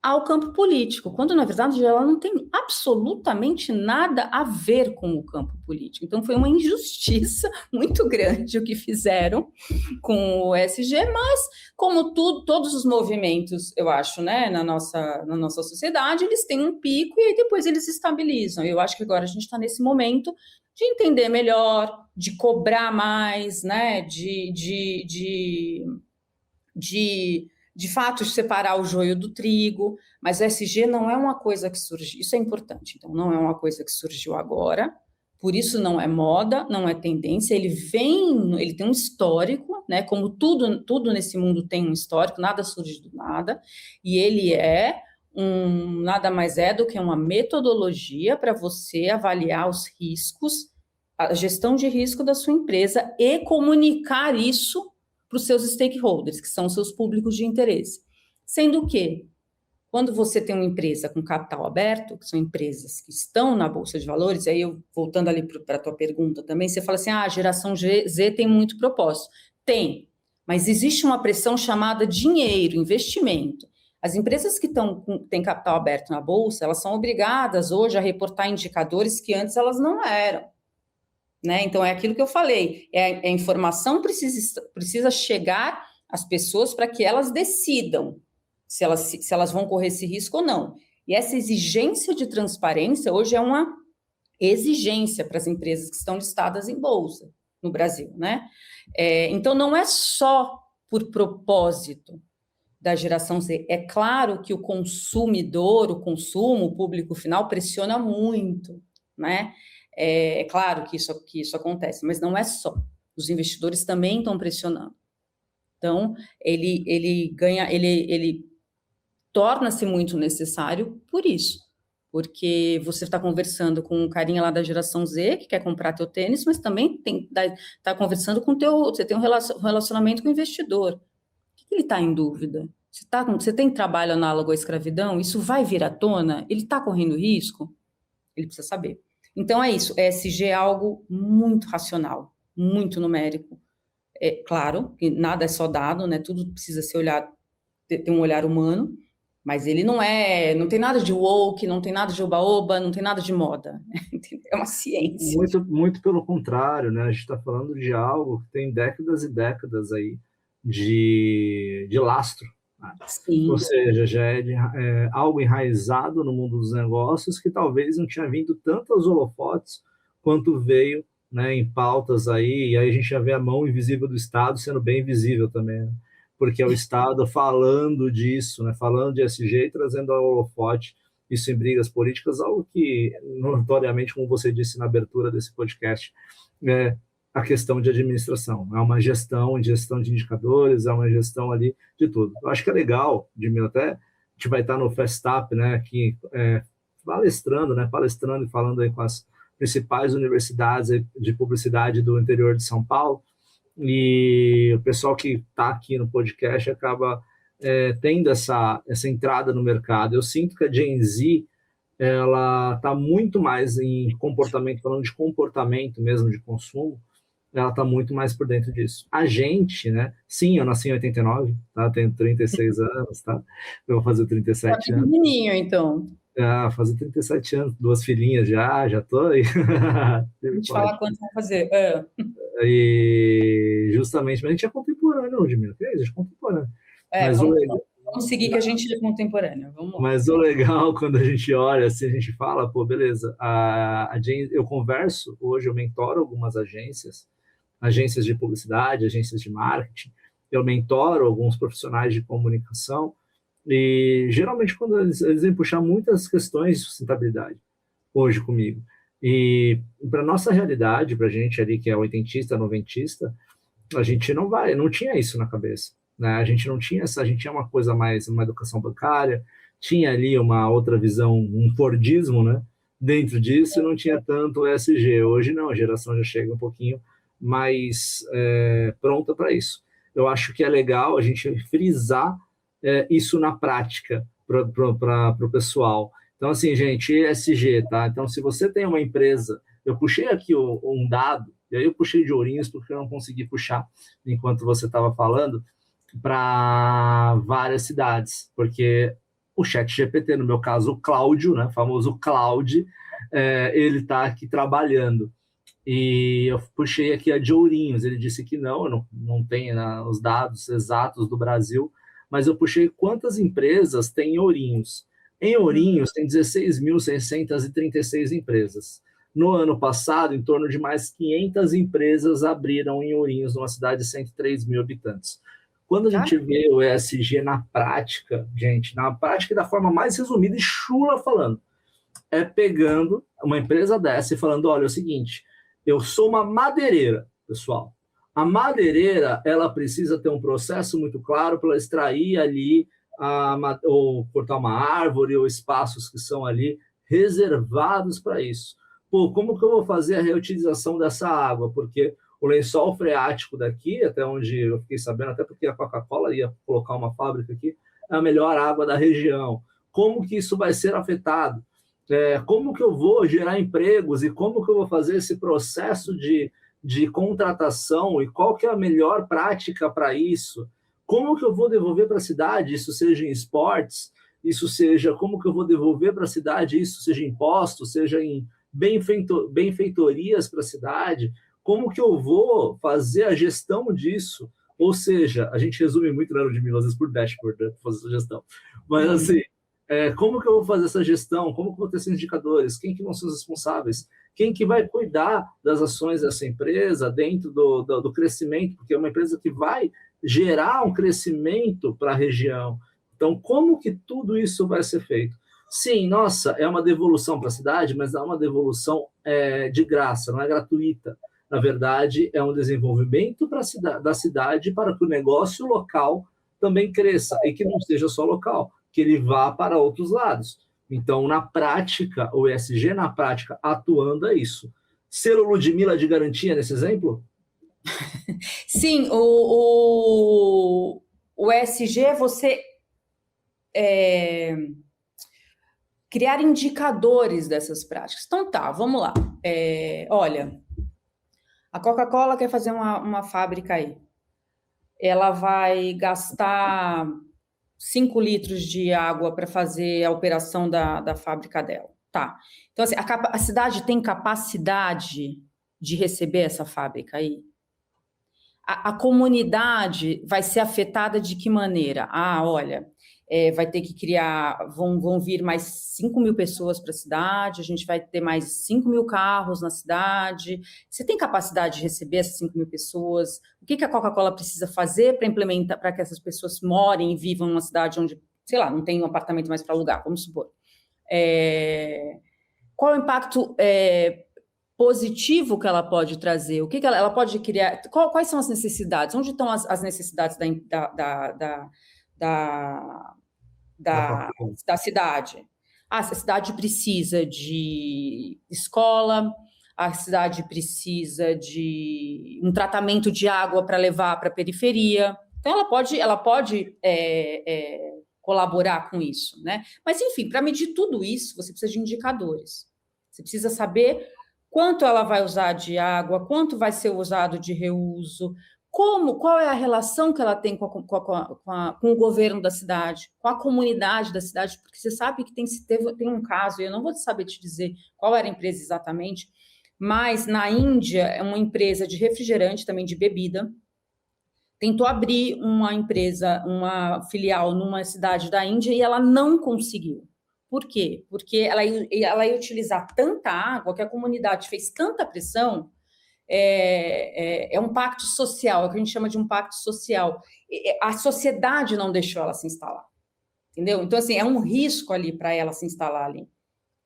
ao campo político, quando, na verdade, ela não tem absolutamente nada a ver com o campo político. Então, foi uma injustiça muito grande o que fizeram com o ESG, mas, como todos os movimentos, eu acho, né, na nossa sociedade, eles têm um pico e aí depois eles se estabilizam. Eu acho que agora a gente está nesse momento de entender melhor, de cobrar mais, né, de fato, separar o joio do trigo, mas o ESG não é uma coisa que surgiu, isso é importante, então não é uma coisa que surgiu agora, por isso não é moda, não é tendência, ele tem um histórico, né, como tudo nesse mundo tem um histórico, nada surge do nada, e ele nada mais é do que uma metodologia para você avaliar os riscos, a gestão de risco da sua empresa e comunicar isso para os seus stakeholders, que são os seus públicos de interesse. Sendo que, quando você tem uma empresa com capital aberto, que são empresas que estão na Bolsa de Valores, aí eu, voltando ali para a tua pergunta também, você fala assim, a geração Z tem muito propósito. Tem, mas existe uma pressão chamada dinheiro, investimento. As empresas que têm capital aberto na Bolsa, elas são obrigadas hoje a reportar indicadores que antes elas não eram. Né? Então, é aquilo que eu falei, a informação precisa chegar às pessoas para que elas decidam se elas vão correr esse risco ou não. E essa exigência de transparência hoje é uma exigência para as empresas que estão listadas em bolsa no Brasil, né? Então, não é só por propósito da geração Z. É claro que o consumidor, o consumo, o público final pressiona muito, né? É claro que isso acontece, mas não é só. Os investidores também estão pressionando. Então, ele torna-se muito necessário por isso, porque você está conversando com um carinha lá da geração Z que quer comprar teu tênis, mas também está conversando com você tem um relacionamento com o investidor. O que ele está em dúvida? Você tem trabalho análogo à escravidão? Isso vai vir à tona? Ele está correndo risco? Ele precisa saber. Então, é isso. ESG é algo muito racional, muito numérico. É claro que nada é só dado, né? Tudo precisa ser olhado, ter um olhar humano, mas ele não tem nada de woke, não tem nada de oba-oba, não tem nada de moda. É uma ciência. Muito, muito pelo contrário, né? A gente está falando de algo que tem décadas e décadas aí de lastro. Sim. Ou seja, já é algo enraizado no mundo dos negócios que talvez não tinha vindo tanto aos holofotes quanto veio, né, em pautas aí, e aí a gente já vê a mão invisível do Estado sendo bem visível também, né? Porque é o Estado falando disso, né, falando de ESG e trazendo ao holofote isso em brigas políticas, algo que, notoriamente, como você disse na abertura desse podcast, é a questão de administração, é uma gestão de indicadores, é uma gestão ali de tudo. Eu acho que é legal, Edmila, até a gente vai estar no Festap, né, aqui palestrando e falando aí com as principais universidades de publicidade do interior de São Paulo, e o pessoal que está aqui no podcast acaba tendo essa entrada no mercado. Eu sinto que a Gen Z ela está muito mais em comportamento, falando de comportamento mesmo, de consumo, ela está muito mais por dentro disso. A gente, né? Sim, eu nasci em 89, tá? Tenho 36 anos, tá? Eu vou fazer 37 anos. Menino, então. Fazer 37 anos, 2 filhinhas já tô aí. Vou te falar quanto vão fazer. E justamente, mas a gente é contemporâneo, Ludmila, que é isso? A gente é contemporâneo. Mas vamos seguir que a gente é contemporâneo. Vamos lá. Mas o legal, quando a gente olha, assim, a gente fala, pô, beleza, eu converso, hoje eu mentoro algumas agências de publicidade, agências de marketing, eu mentoro alguns profissionais de comunicação, e geralmente quando eles vêm puxar muitas questões de sustentabilidade hoje comigo. E para nossa realidade, para a gente ali que é oitentista, noventista, a gente não tinha isso na cabeça, né? A gente não tinha a gente tinha uma coisa mais, uma educação bancária, tinha ali uma outra visão, um fordismo, né? Dentro disso, não tinha tanto o ESG. Hoje não, a geração já chega um pouquinho mais pronta para isso. Eu acho que é legal a gente frisar isso na prática para o pessoal. Então, assim, gente, ESG, tá? Então, se você tem uma empresa, eu puxei aqui um dado, e aí eu puxei de Ourinhos porque eu não consegui puxar enquanto você estava falando, para várias cidades, porque o ChatGPT, no meu caso, o Cláudio, né, famoso Cloud, ele está aqui trabalhando. E eu puxei aqui a de Ourinhos, ele disse que não tem os dados exatos do Brasil, mas eu puxei quantas empresas tem em Ourinhos. Em Ourinhos tem 16.636 empresas. No ano passado, em torno de mais 500 empresas abriram em Ourinhos, numa cidade de 103 mil habitantes. Quando a gente vê o ESG na prática, gente, na prática da forma mais resumida e chula falando, é pegando uma empresa dessa e falando, olha, é o seguinte, eu sou uma madeireira, pessoal. A madeireira, ela precisa ter um processo muito claro para extrair ali, ou cortar uma árvore, ou espaços que são ali reservados para isso. Pô, como que eu vou fazer a reutilização dessa água? Porque o lençol freático daqui, até onde eu fiquei sabendo, até porque a Coca-Cola ia colocar uma fábrica aqui, é a melhor água da região. como que isso vai ser afetado, como que eu vou gerar empregos e como que eu vou fazer esse processo de contratação e qual que é a melhor prática para isso, como que eu vou devolver para a cidade, isso seja em esportes, isso seja como que eu vou devolver para a cidade, isso seja em impostos, seja em benfeitorias para a cidade, como que eu vou fazer a gestão disso, ou seja, a gente resume muito, né, Ludmila, às vezes por dashboard, né, fazer essa gestão, mas assim, como que eu vou fazer essa gestão, como que eu vou ter esses indicadores, quem que vão ser os responsáveis, quem que vai cuidar das ações dessa empresa dentro do crescimento, porque é uma empresa que vai gerar um crescimento para a região. Então, como que tudo isso vai ser feito? Sim, nossa, é uma devolução para a cidade, mas é uma devolução de graça, não é gratuita. Na verdade, é um desenvolvimento da cidade para que o negócio local também cresça e que não seja só local, que ele vá para outros lados. Então, na prática, o ESG, na prática, atuando é isso. Selo Ludmila de garantia nesse exemplo? Sim, o ESG é você criar indicadores dessas práticas. Então tá, vamos lá. Olha, a Coca-Cola quer fazer uma fábrica aí. Ela vai gastar 5 litros de água para fazer a operação da fábrica dela. Tá. Então, assim, a cidade tem capacidade de receber essa fábrica aí? A comunidade vai ser afetada de que maneira? Olha, vai ter que criar, vão vir mais 5 mil pessoas para a cidade, a gente vai ter mais 5 mil carros na cidade. Você tem capacidade de receber essas 5 mil pessoas? O que a Coca-Cola precisa fazer para implementar, para que essas pessoas morem e vivam numa cidade onde, sei lá, não tem um apartamento mais para alugar, vamos supor. Qual é o impacto positivo que ela pode trazer? O que ela pode criar? Quais são as necessidades? Onde estão as necessidades da cidade? A cidade precisa de escola, a cidade precisa de um tratamento de água para levar para a periferia. Então, ela pode colaborar com isso, né? Mas, enfim, para medir tudo isso, você precisa de indicadores. Você precisa saber quanto ela vai usar de água, quanto vai ser usado de reuso, qual é a relação que ela tem com o governo da cidade, com a comunidade da cidade, porque você sabe que tem um caso, e eu não vou saber te dizer qual era a empresa exatamente, mas na Índia é uma empresa de refrigerante, também de bebida, tentou abrir uma filial numa cidade da Índia e ela não conseguiu. Por quê? Porque ela ia utilizar tanta água que a comunidade fez tanta pressão. É um pacto social, é o que a gente chama de um pacto social. A sociedade não deixou ela se instalar, entendeu? Então, assim, é um risco ali para ela se instalar ali.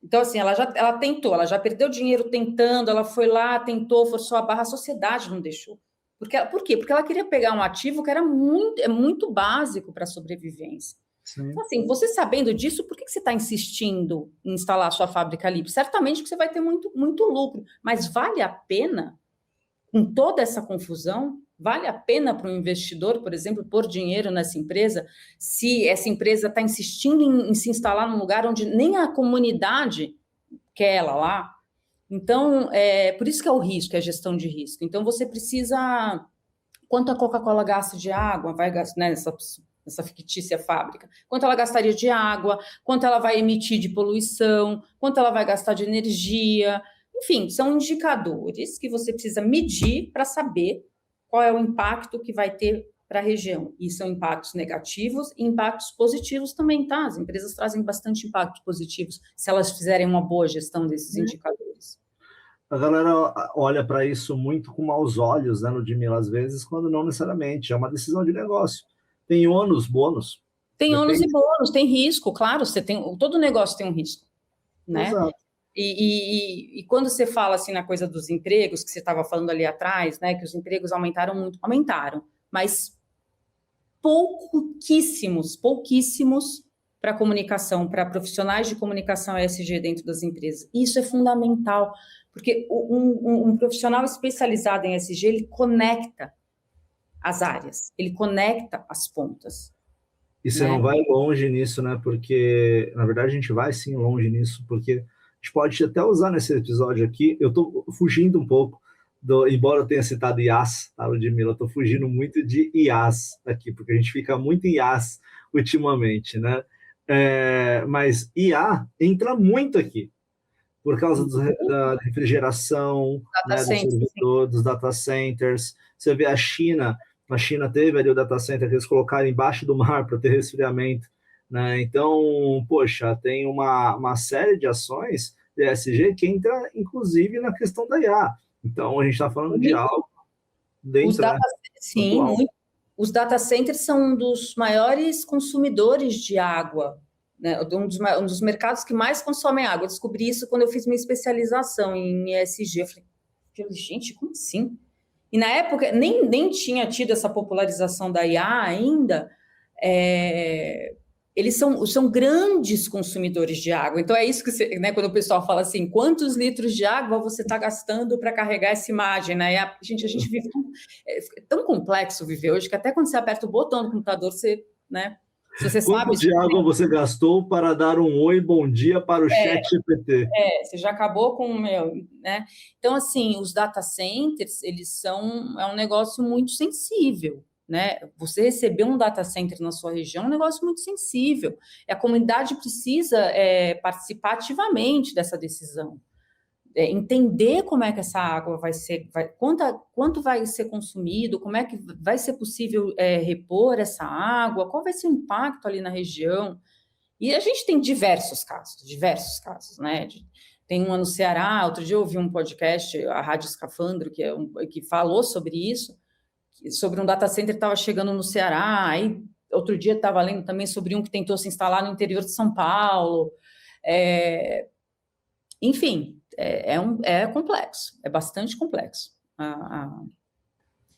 Então, assim, ela tentou, ela já perdeu dinheiro tentando, ela foi lá, tentou, forçou a barra, a sociedade não deixou. Por quê? Porque ela queria pegar um ativo que era muito básico para a sobrevivência. Sim. Então, assim, você sabendo disso, por que você está insistindo em instalar a sua fábrica ali? Certamente que você vai ter muito, muito lucro, mas vale a pena, com toda essa confusão, vale a pena para um investidor, por exemplo, pôr dinheiro nessa empresa, se essa empresa está insistindo em se instalar num lugar onde nem a comunidade quer ela lá? Então, por isso que é o risco, é a gestão de risco. Então, você precisa... Quanto a Coca-Cola gasta de água, vai gastar, né, nessa fictícia fábrica, quanto ela gastaria de água, quanto ela vai emitir de poluição, quanto ela vai gastar de energia, enfim, são indicadores que você precisa medir para saber qual é o impacto que vai ter para a região. E são impactos negativos e impactos positivos também, tá? As empresas trazem bastante impactos positivos se elas fizerem uma boa gestão desses indicadores. A galera olha para isso muito com maus olhos, né, Ludmila, às vezes, quando não necessariamente. É uma decisão de negócio. Tem ônus, bônus. Tem ônus e bônus, tem risco, claro, todo negócio tem um risco, né? Exato. E quando você fala assim na coisa dos empregos, que você estava falando ali atrás, né, que os empregos aumentaram muito, mas pouquíssimos para comunicação, para profissionais de comunicação ESG dentro das empresas. Isso é fundamental, porque um profissional especializado em ESG, ele conecta as áreas, ele conecta as pontas. E você não vai longe nisso, né? Porque, na verdade, a gente vai sim longe nisso, porque a gente pode até usar nesse episódio aqui. Eu estou fugindo um pouco, embora eu tenha citado IaaS, tá, Ludmila? Eu estou fugindo muito de IaaS aqui, porque a gente fica muito em IaaS ultimamente, né? Mas IA entra muito aqui, por causa da refrigeração, né, do servidor, dos data centers. Você vê a China teve ali o data center que eles colocaram embaixo do mar para ter resfriamento, né? Então, poxa, tem uma série de ações de ESG que entra, inclusive, na questão da IA. Então, a gente está falando de algo dentro, né? Sim, muito. Os data centers são um dos maiores consumidores de água, né? Um dos mercados que mais consomem água. Eu descobri isso quando eu fiz minha especialização em ESG. Eu falei, gente, como assim? E na época nem tinha tido essa popularização da IA ainda. Eles são grandes consumidores de água. Então é isso que você, né, quando o pessoal fala assim, quantos litros de água você está gastando para carregar essa imagem, né? A gente vive tão complexo viver hoje que até quando você aperta o botão do computador, você, né? Se você Quanto de água você gastou para dar um oi, bom dia para o chat GPT? Você já acabou com o meu, né? Então, assim, os data centers, é um negócio muito sensível, né? Você receber um data center na sua região é um negócio muito sensível. A comunidade precisa participar ativamente dessa decisão. Entender como é que essa água vai ser, quanto vai ser consumido, como é que vai ser possível repor essa água, qual vai ser o impacto ali na região. E a gente tem diversos casos, né? Tem uma no Ceará, outro dia eu ouvi um podcast, a Rádio Escafandro, que falou sobre isso, sobre um data center que estava chegando no Ceará, aí outro dia estava lendo também sobre um que tentou se instalar no interior de São Paulo. Enfim, é complexo, é bastante complexo.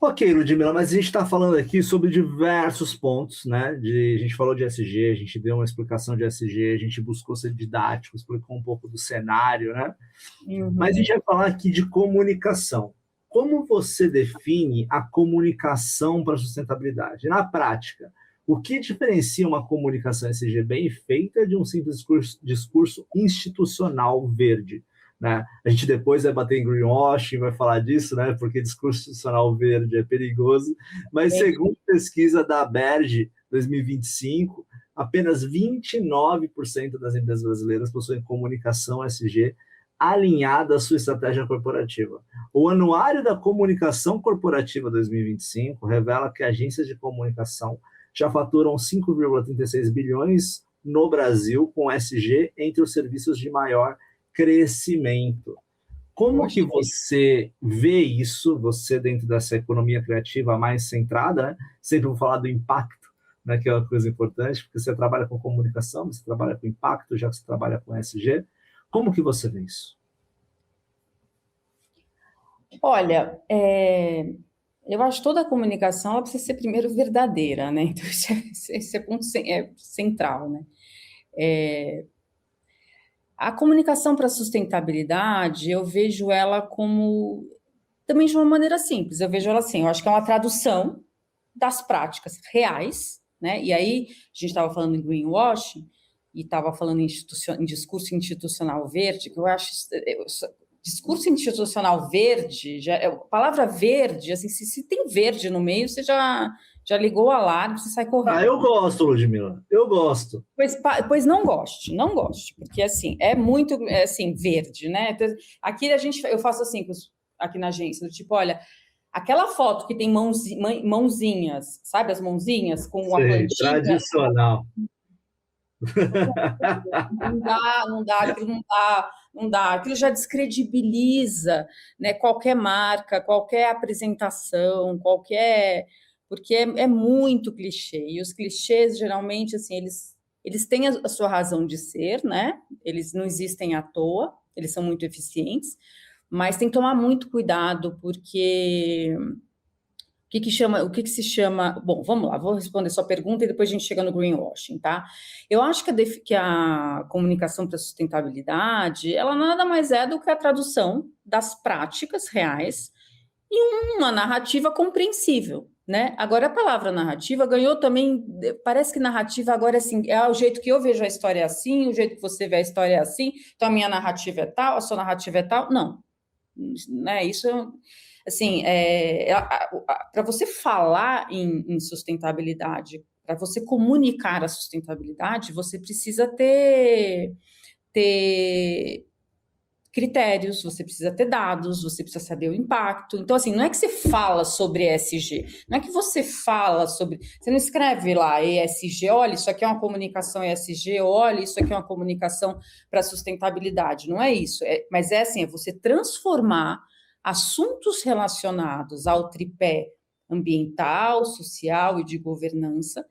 Ok, Ludmila, mas a gente está falando aqui sobre diversos pontos, né? A gente falou de ESG, a gente deu uma explicação de ESG, a gente buscou ser didático, explicou um pouco do cenário, né? Uhum. Mas a gente vai falar aqui de comunicação. Como você define a comunicação para a sustentabilidade? Na prática, o que diferencia uma comunicação ESG bem feita de um simples discurso institucional verde? Né? A gente depois vai bater em greenwashing, vai falar disso, né? Porque discurso institucional verde é perigoso. Mas segundo pesquisa da Berge 2025, apenas 29% das empresas brasileiras possuem comunicação ESG alinhada à sua estratégia corporativa. O Anuário da Comunicação Corporativa 2025 revela que agências de comunicação já faturam 5,36 bilhões no Brasil com ESG entre os serviços de maior crescimento. Como que você vê isso, você dentro dessa economia criativa mais centrada, né? Sempre vou falar do impacto, né, que é uma coisa importante, porque você trabalha com comunicação, você trabalha com impacto, já que você trabalha com ESG. Como que você vê isso? Olha, eu acho que toda a comunicação ela precisa ser primeiro verdadeira, né? Então, esse é ponto central, né? A comunicação para a sustentabilidade, eu vejo ela como, também de uma maneira simples, eu vejo ela assim, eu acho que é uma tradução das práticas reais, né? E aí, a gente estava falando em greenwashing, e estava falando em discurso institucional verde, que eu acho... Discurso institucional verde, a palavra verde, assim, se tem verde no meio, você já ligou o alarme, você sai correndo. Eu gosto, Ludmila, eu gosto. Pois não goste, porque assim, é muito assim, verde, né? Então, aqui eu faço assim, aqui na agência, do tipo, olha, aquela foto que tem mãozinhas, sabe as mãozinhas com a plantinha? Tradicional. Não dá, aquilo já descredibiliza, né, qualquer marca, qualquer apresentação, porque é muito clichê, e os clichês, geralmente, assim, eles têm a sua razão de ser, né, eles não existem à toa, eles são muito eficientes, mas tem que tomar muito cuidado, porque... O que se chama... Bom, vamos lá, vou responder sua pergunta e depois a gente chega no greenwashing, tá? Eu acho que a comunicação para a sustentabilidade, ela nada mais é do que a tradução das práticas reais em uma narrativa compreensível, né? Agora, a palavra narrativa ganhou também, parece que narrativa agora assim, é o jeito que eu vejo a história é assim, o jeito que você vê a história é assim, então a minha narrativa é tal, a sua narrativa é tal. Não, né? Isso, assim, para você falar em sustentabilidade, para você comunicar a sustentabilidade, você precisa ter critérios, você precisa ter dados, você precisa saber o impacto. Então, assim, não é que você fala sobre ESG, não é que você fala sobre... Você não escreve lá ESG, olha, isso aqui é uma comunicação ESG, olha, isso aqui é uma comunicação para sustentabilidade. Não é isso, mas é assim, é você transformar assuntos relacionados ao tripé ambiental, social e de governança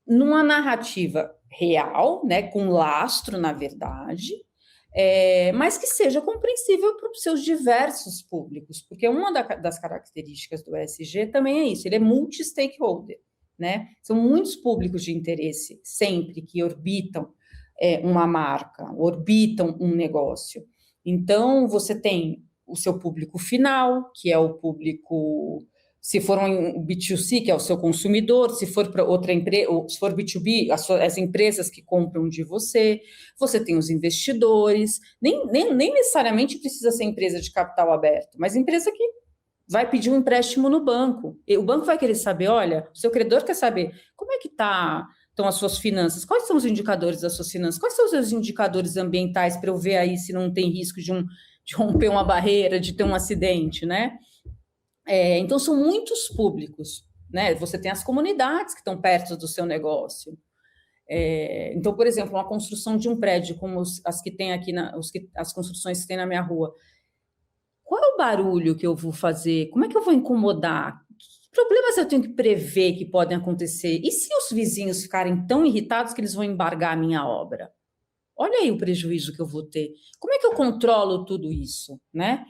numa narrativa real, né, com lastro, na verdade, mas que seja compreensível para os seus diversos públicos, porque uma das características do ESG também é isso, ele é multi-stakeholder, né? São muitos públicos de interesse sempre que orbitam uma marca, orbitam um negócio. Então, você tem o seu público final, que é o público... Se for um B2C, que é o seu consumidor, se for para outra empresa, se for B2B, as empresas que compram de você, você tem os investidores, nem necessariamente precisa ser empresa de capital aberto, mas empresa que vai pedir um empréstimo no banco. E o banco vai querer saber, olha, o seu credor quer saber como é que estão as suas finanças, quais são os indicadores das suas finanças, quais são os seus indicadores ambientais para eu ver aí se não tem risco de romper uma barreira, de ter um acidente, né? Então, são muitos públicos, né? Você tem as comunidades que estão perto do seu negócio. Então, por exemplo, uma construção de um prédio, como as que tem aqui, as construções que tem na minha rua, qual é o barulho que eu vou fazer? Como é que eu vou incomodar? Que problemas eu tenho que prever que podem acontecer? E se os vizinhos ficarem tão irritados que eles vão embargar a minha obra? Olha aí o prejuízo que eu vou ter. Como é que eu controlo tudo isso, né?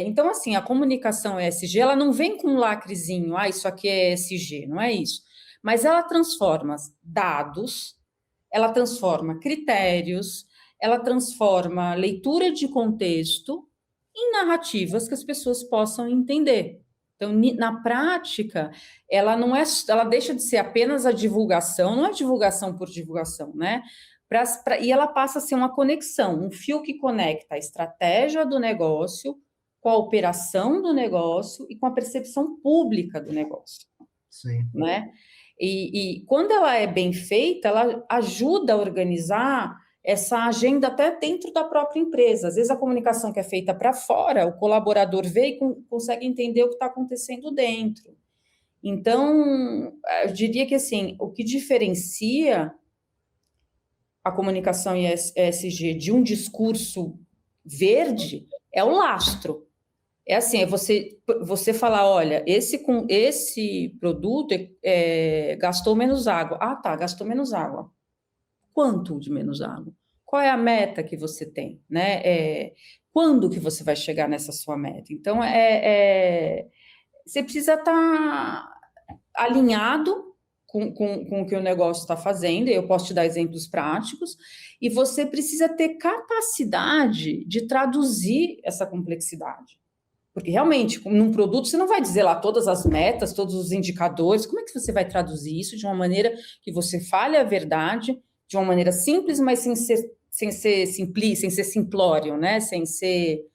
Então, assim, a comunicação ESG, ela não vem com um lacrezinho, isso aqui é ESG, não é isso. Mas ela transforma dados, ela transforma critérios, ela transforma leitura de contexto em narrativas que as pessoas possam entender. Então, na prática, ela deixa de ser apenas a divulgação, não é divulgação por divulgação, né? E ela passa a ser uma conexão, um fio que conecta a estratégia do negócio com a operação do negócio e com a percepção pública do negócio. Sim. Né? E quando ela é bem feita, ela ajuda a organizar essa agenda até dentro da própria empresa. Às vezes a comunicação que é feita para fora, o colaborador vê e consegue entender o que está acontecendo dentro. Então, eu diria que assim, o que diferencia a comunicação ESG de um discurso verde é o lastro. É assim, é você falar, olha, esse produto gastou menos água. Ah, tá, gastou menos água. Quanto de menos água? Qual é a meta que você tem, né? Quando que você vai chegar nessa sua meta? Então, você precisa estar alinhado com o que o negócio está fazendo, eu posso te dar exemplos práticos, e você precisa ter capacidade de traduzir essa complexidade. Porque, realmente, num produto, você não vai dizer lá todas as metas, todos os indicadores, como é que você vai traduzir isso de uma maneira que você fale a verdade, de uma maneira simples, mas sem ser simplório, né? Sem ser...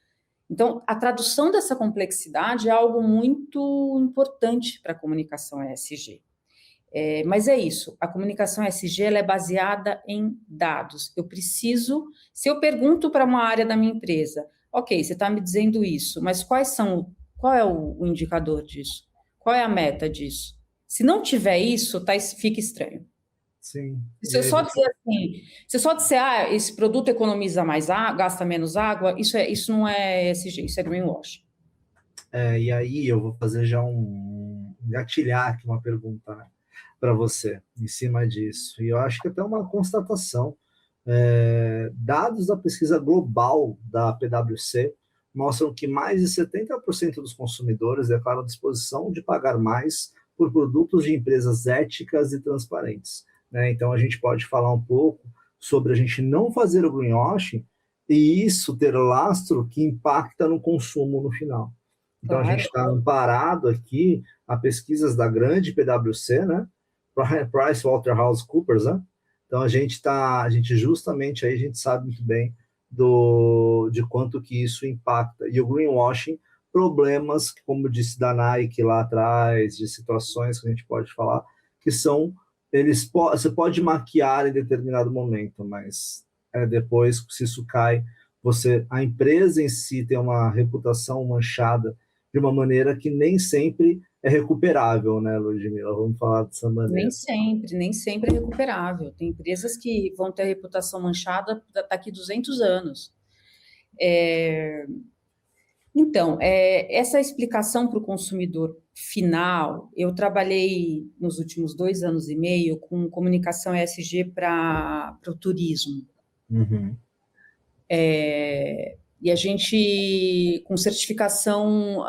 Então, a tradução dessa complexidade é algo muito importante para a comunicação ESG. Mas é isso, a comunicação ESG ela é baseada em dados. Se eu pergunto para uma área da minha empresa, ok, você está me dizendo isso, mas qual é o indicador disso? Qual é a meta disso? Se não tiver isso, fica estranho. Sim. Se eu só disser, esse produto economiza mais água, gasta menos água, isso não é ESG, isso é greenwash. E aí eu vou fazer já gatilhar aqui uma pergunta, né, para você, em cima disso. E eu acho que até uma constatação. Dados da pesquisa global da PwC mostram que mais de 70% dos consumidores declaram disposição de pagar mais por produtos de empresas éticas e transparentes. Né? Então, a gente pode falar um pouco sobre a gente não fazer o greenwashing e isso ter lastro que impacta no consumo no final. Então, a gente Claro. está amparado aqui a pesquisas da grande PwC, né? PricewaterhouseCoopers, né? Então, a gente justamente aí, a gente sabe muito bem de quanto que isso impacta. E o greenwashing, problemas, como disse da Nike lá atrás, de situações que a gente pode falar, que são, você pode maquiar em determinado momento, mas depois, se isso cai, a empresa em si tem uma reputação manchada de uma maneira que nem sempre é recuperável, né, Ludmila? Vamos falar dessa maneira. Nem sempre é recuperável. Tem empresas que vão ter a reputação manchada daqui 200 anos. Então, essa explicação para o consumidor final, eu trabalhei nos últimos 2 anos e meio com comunicação ESG para o turismo. Uhum. E a gente, com certificação,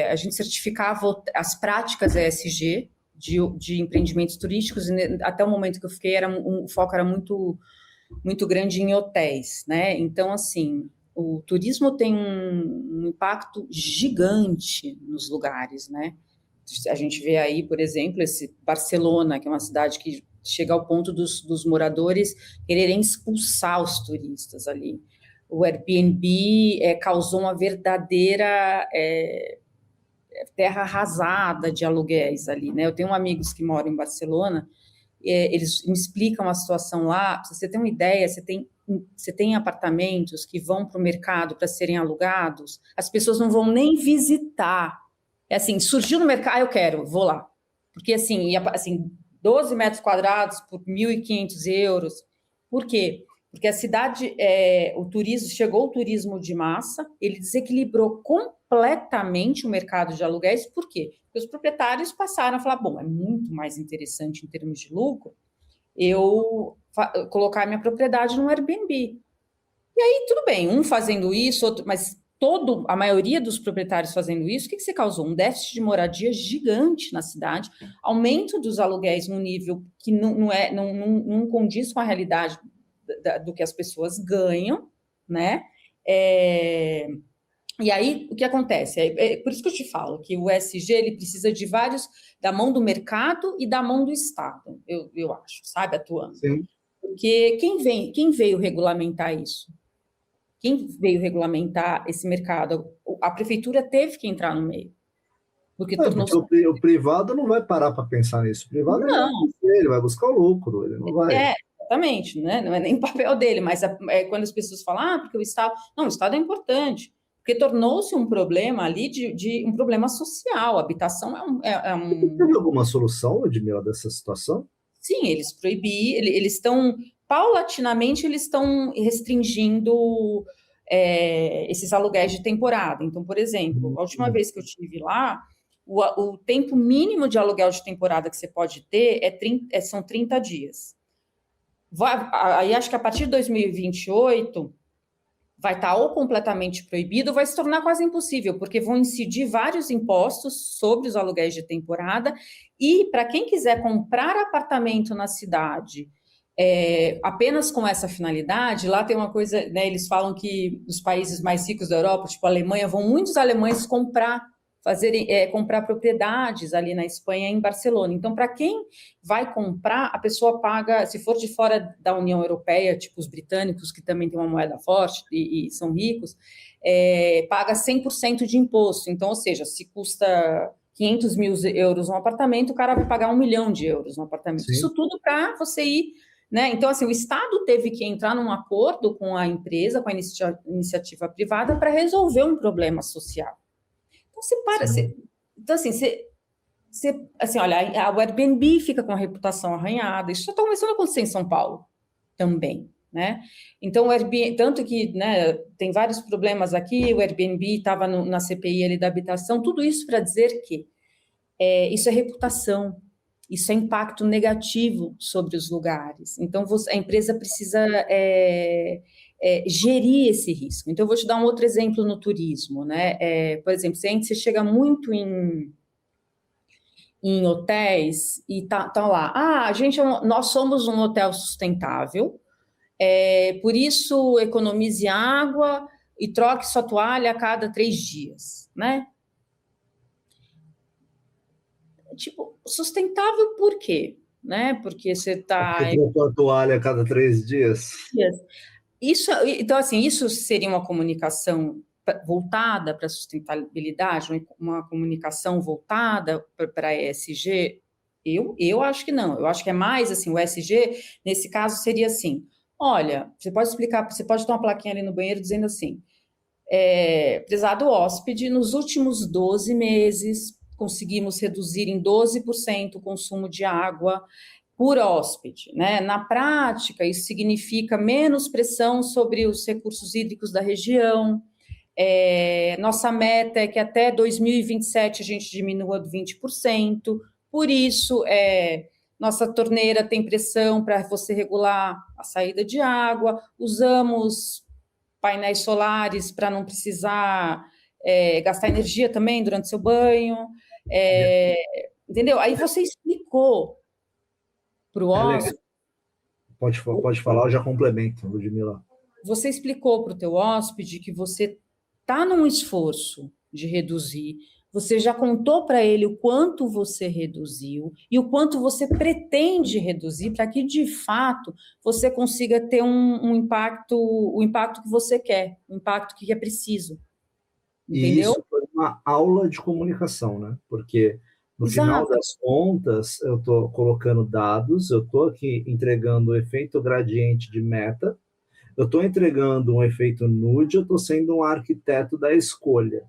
a gente certificava as práticas ESG de empreendimentos turísticos, e até o momento que eu fiquei, o foco era muito, muito grande em hotéis, né? Então, assim, o turismo tem um impacto gigante nos lugares, né? A gente vê aí, por exemplo, esse Barcelona, que é uma cidade que chega ao ponto dos moradores quererem expulsar os turistas ali. O Airbnb causou uma verdadeira terra arrasada de aluguéis ali, né? Eu tenho amigos que moram em Barcelona, eles me explicam a situação lá. Pra você ter uma ideia, você tem apartamentos que vão para o mercado para serem alugados, as pessoas não vão nem visitar. É assim, surgiu no mercado, eu quero, vou lá. Porque assim, 12 metros quadrados por 1.500 euros. Por quê? Porque a cidade, chegou o turismo de massa, ele desequilibrou completamente o mercado de aluguéis. Por quê? Porque os proprietários passaram a falar, bom, é muito mais interessante em termos de lucro eu colocar minha propriedade no Airbnb. E aí, tudo bem, um fazendo isso, outro, mas a maioria dos proprietários fazendo isso, o que se causou? Um déficit de moradia gigante na cidade, aumento dos aluguéis num nível que não condiz com a realidade do que as pessoas ganham, né? E aí, o que acontece? Por isso que eu te falo que o ESG ele precisa de da mão do mercado e da mão do Estado, eu acho, sabe, atuando. Sim. Porque quem veio regulamentar isso? Quem veio regulamentar esse mercado? A prefeitura teve que entrar no meio. Porque porque o privado não vai parar para pensar nisso. O privado ele vai buscar o lucro, ele não vai. Exatamente, né? Não é nem papel dele, mas quando as pessoas falam, porque o Estado. Não, o Estado é importante. Porque tornou-se um problema ali de um problema social. A habitação é um. Teve alguma solução, Ludmila, dessa situação? Sim, eles proibiram, eles estão, paulatinamente, eles estão restringindo esses aluguéis de temporada. Então, por exemplo, a última vez que eu estive lá, o tempo mínimo de aluguel de temporada que você pode ter são 30 dias. Aí acho que a partir de 2028 vai estar ou completamente proibido, ou vai se tornar quase impossível, porque vão incidir vários impostos sobre os aluguéis de temporada, e para quem quiser comprar apartamento na cidade apenas com essa finalidade, lá tem uma coisa, né, eles falam que os países mais ricos da Europa, tipo a Alemanha, vão muitos alemães comprar propriedades ali na Espanha, em Barcelona. Então, para quem vai comprar, a pessoa paga, se for de fora da União Europeia, tipo os britânicos, que também têm uma moeda forte e são ricos, paga 100% de imposto. Então, ou seja, se custa 500 mil euros um apartamento, o cara vai pagar 1 milhão de euros no apartamento. Sim. Isso tudo para você ir, né? Então, assim, o Estado teve que entrar num acordo com a empresa, com a iniciativa privada, para resolver um problema social. Então, assim, olha, o Airbnb fica com a reputação arranhada. Isso já está começando a acontecer em São Paulo também, né? Então, o Airbnb, tanto que, né, tem vários problemas aqui, o Airbnb estava na CPI ali da habitação, tudo isso para dizer que isso é reputação, isso é impacto negativo sobre os lugares. Então, a empresa precisa gerir esse risco. Então, eu vou te dar um outro exemplo no turismo, né? Por exemplo, você chega muito em hotéis e tá lá, nós somos um hotel sustentável, por isso economize água, e troque sua toalha a cada 3 dias, né? Tipo, sustentável por quê? Né? Porque você está... Trocou a toalha a cada 3 dias? Isso, então, assim, isso seria uma comunicação voltada para a sustentabilidade, uma comunicação voltada para a ESG? Eu acho que não. Eu acho que é mais assim, o ESG, nesse caso, seria assim: olha, você pode explicar, você pode ter uma plaquinha ali no banheiro dizendo assim: prezado hóspede, nos últimos 12 meses conseguimos reduzir em 12% o consumo de água por hóspede, né? Na prática, isso significa menos pressão sobre os recursos hídricos da região. Nossa meta é que até 2027 a gente diminua 20%. Por isso, nossa torneira tem pressão para você regular a saída de água. Usamos painéis solares para não precisar gastar energia também durante seu banho. Entendeu? Aí você explicou para o hóspede. Pode falar, eu já complemento, Ludmila. Você explicou para o teu hóspede que você está num esforço de reduzir, você já contou para ele o quanto você reduziu e o quanto você pretende reduzir para que, de fato, você consiga ter um impacto, o impacto que você quer, o impacto que é preciso. Entendeu? E isso foi uma aula de comunicação, né? Porque no final das contas, eu estou colocando dados, eu estou aqui entregando o efeito gradiente de meta, eu estou entregando um efeito nude, eu estou sendo um arquiteto da escolha.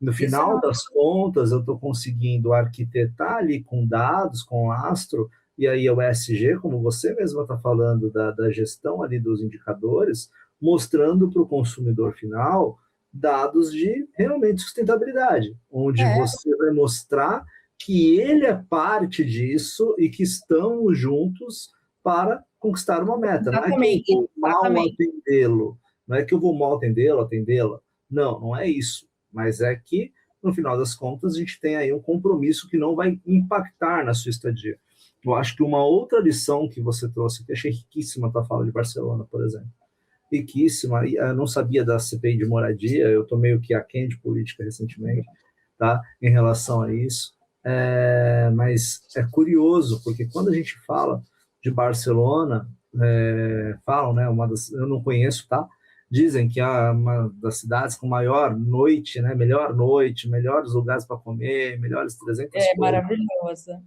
No final das contas, eu estou conseguindo arquitetar ali com dados, com lastro, e aí o ESG, como você mesma está falando, da gestão ali dos indicadores, mostrando para o consumidor final dados de realmente sustentabilidade, onde você vai mostrar que ele é parte disso e que estamos juntos para conquistar uma meta. Exatamente. Não é que eu vou mal atendê-lo, não é que eu vou mal atendê-lo, atendê-la. Não, não é isso. Mas é que, no final das contas, a gente tem aí um compromisso que não vai impactar na sua estadia. Eu acho que uma outra lição que você trouxe, que achei riquíssima, a fala de Barcelona, por exemplo. Riquíssima. Eu não sabia da CPI de moradia, eu estou meio que aquém de política recentemente, tá? Em relação a isso. Mas é curioso, porque quando a gente fala de Barcelona, falam, né? Eu não conheço, tá? Dizem que é uma das cidades com maior noite, né? Melhor noite, melhores lugares para comer, melhores 300 coisas. Maravilhosa.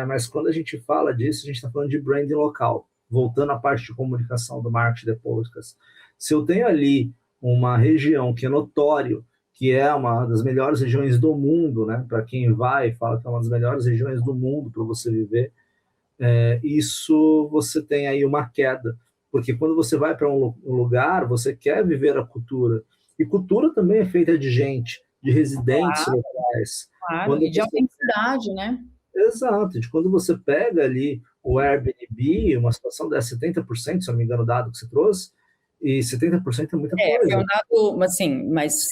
Mas quando a gente fala disso, a gente está falando de branding local. Voltando à parte de comunicação do marketing de podcast. Se eu tenho ali uma região que é notório, que é uma das melhores regiões do mundo, né? Para quem vai, fala que é uma das melhores regiões do mundo para você viver, isso você tem aí uma queda. Porque quando você vai para um lugar, você quer viver a cultura. E cultura também é feita de gente, de residentes locais. Claro, e de autenticidade, né? Exato. De quando você pega ali o Airbnb, uma situação dessa 70%, se eu não me engano, o dado que você trouxe, e 70% é muita coisa. É um dado, assim, mas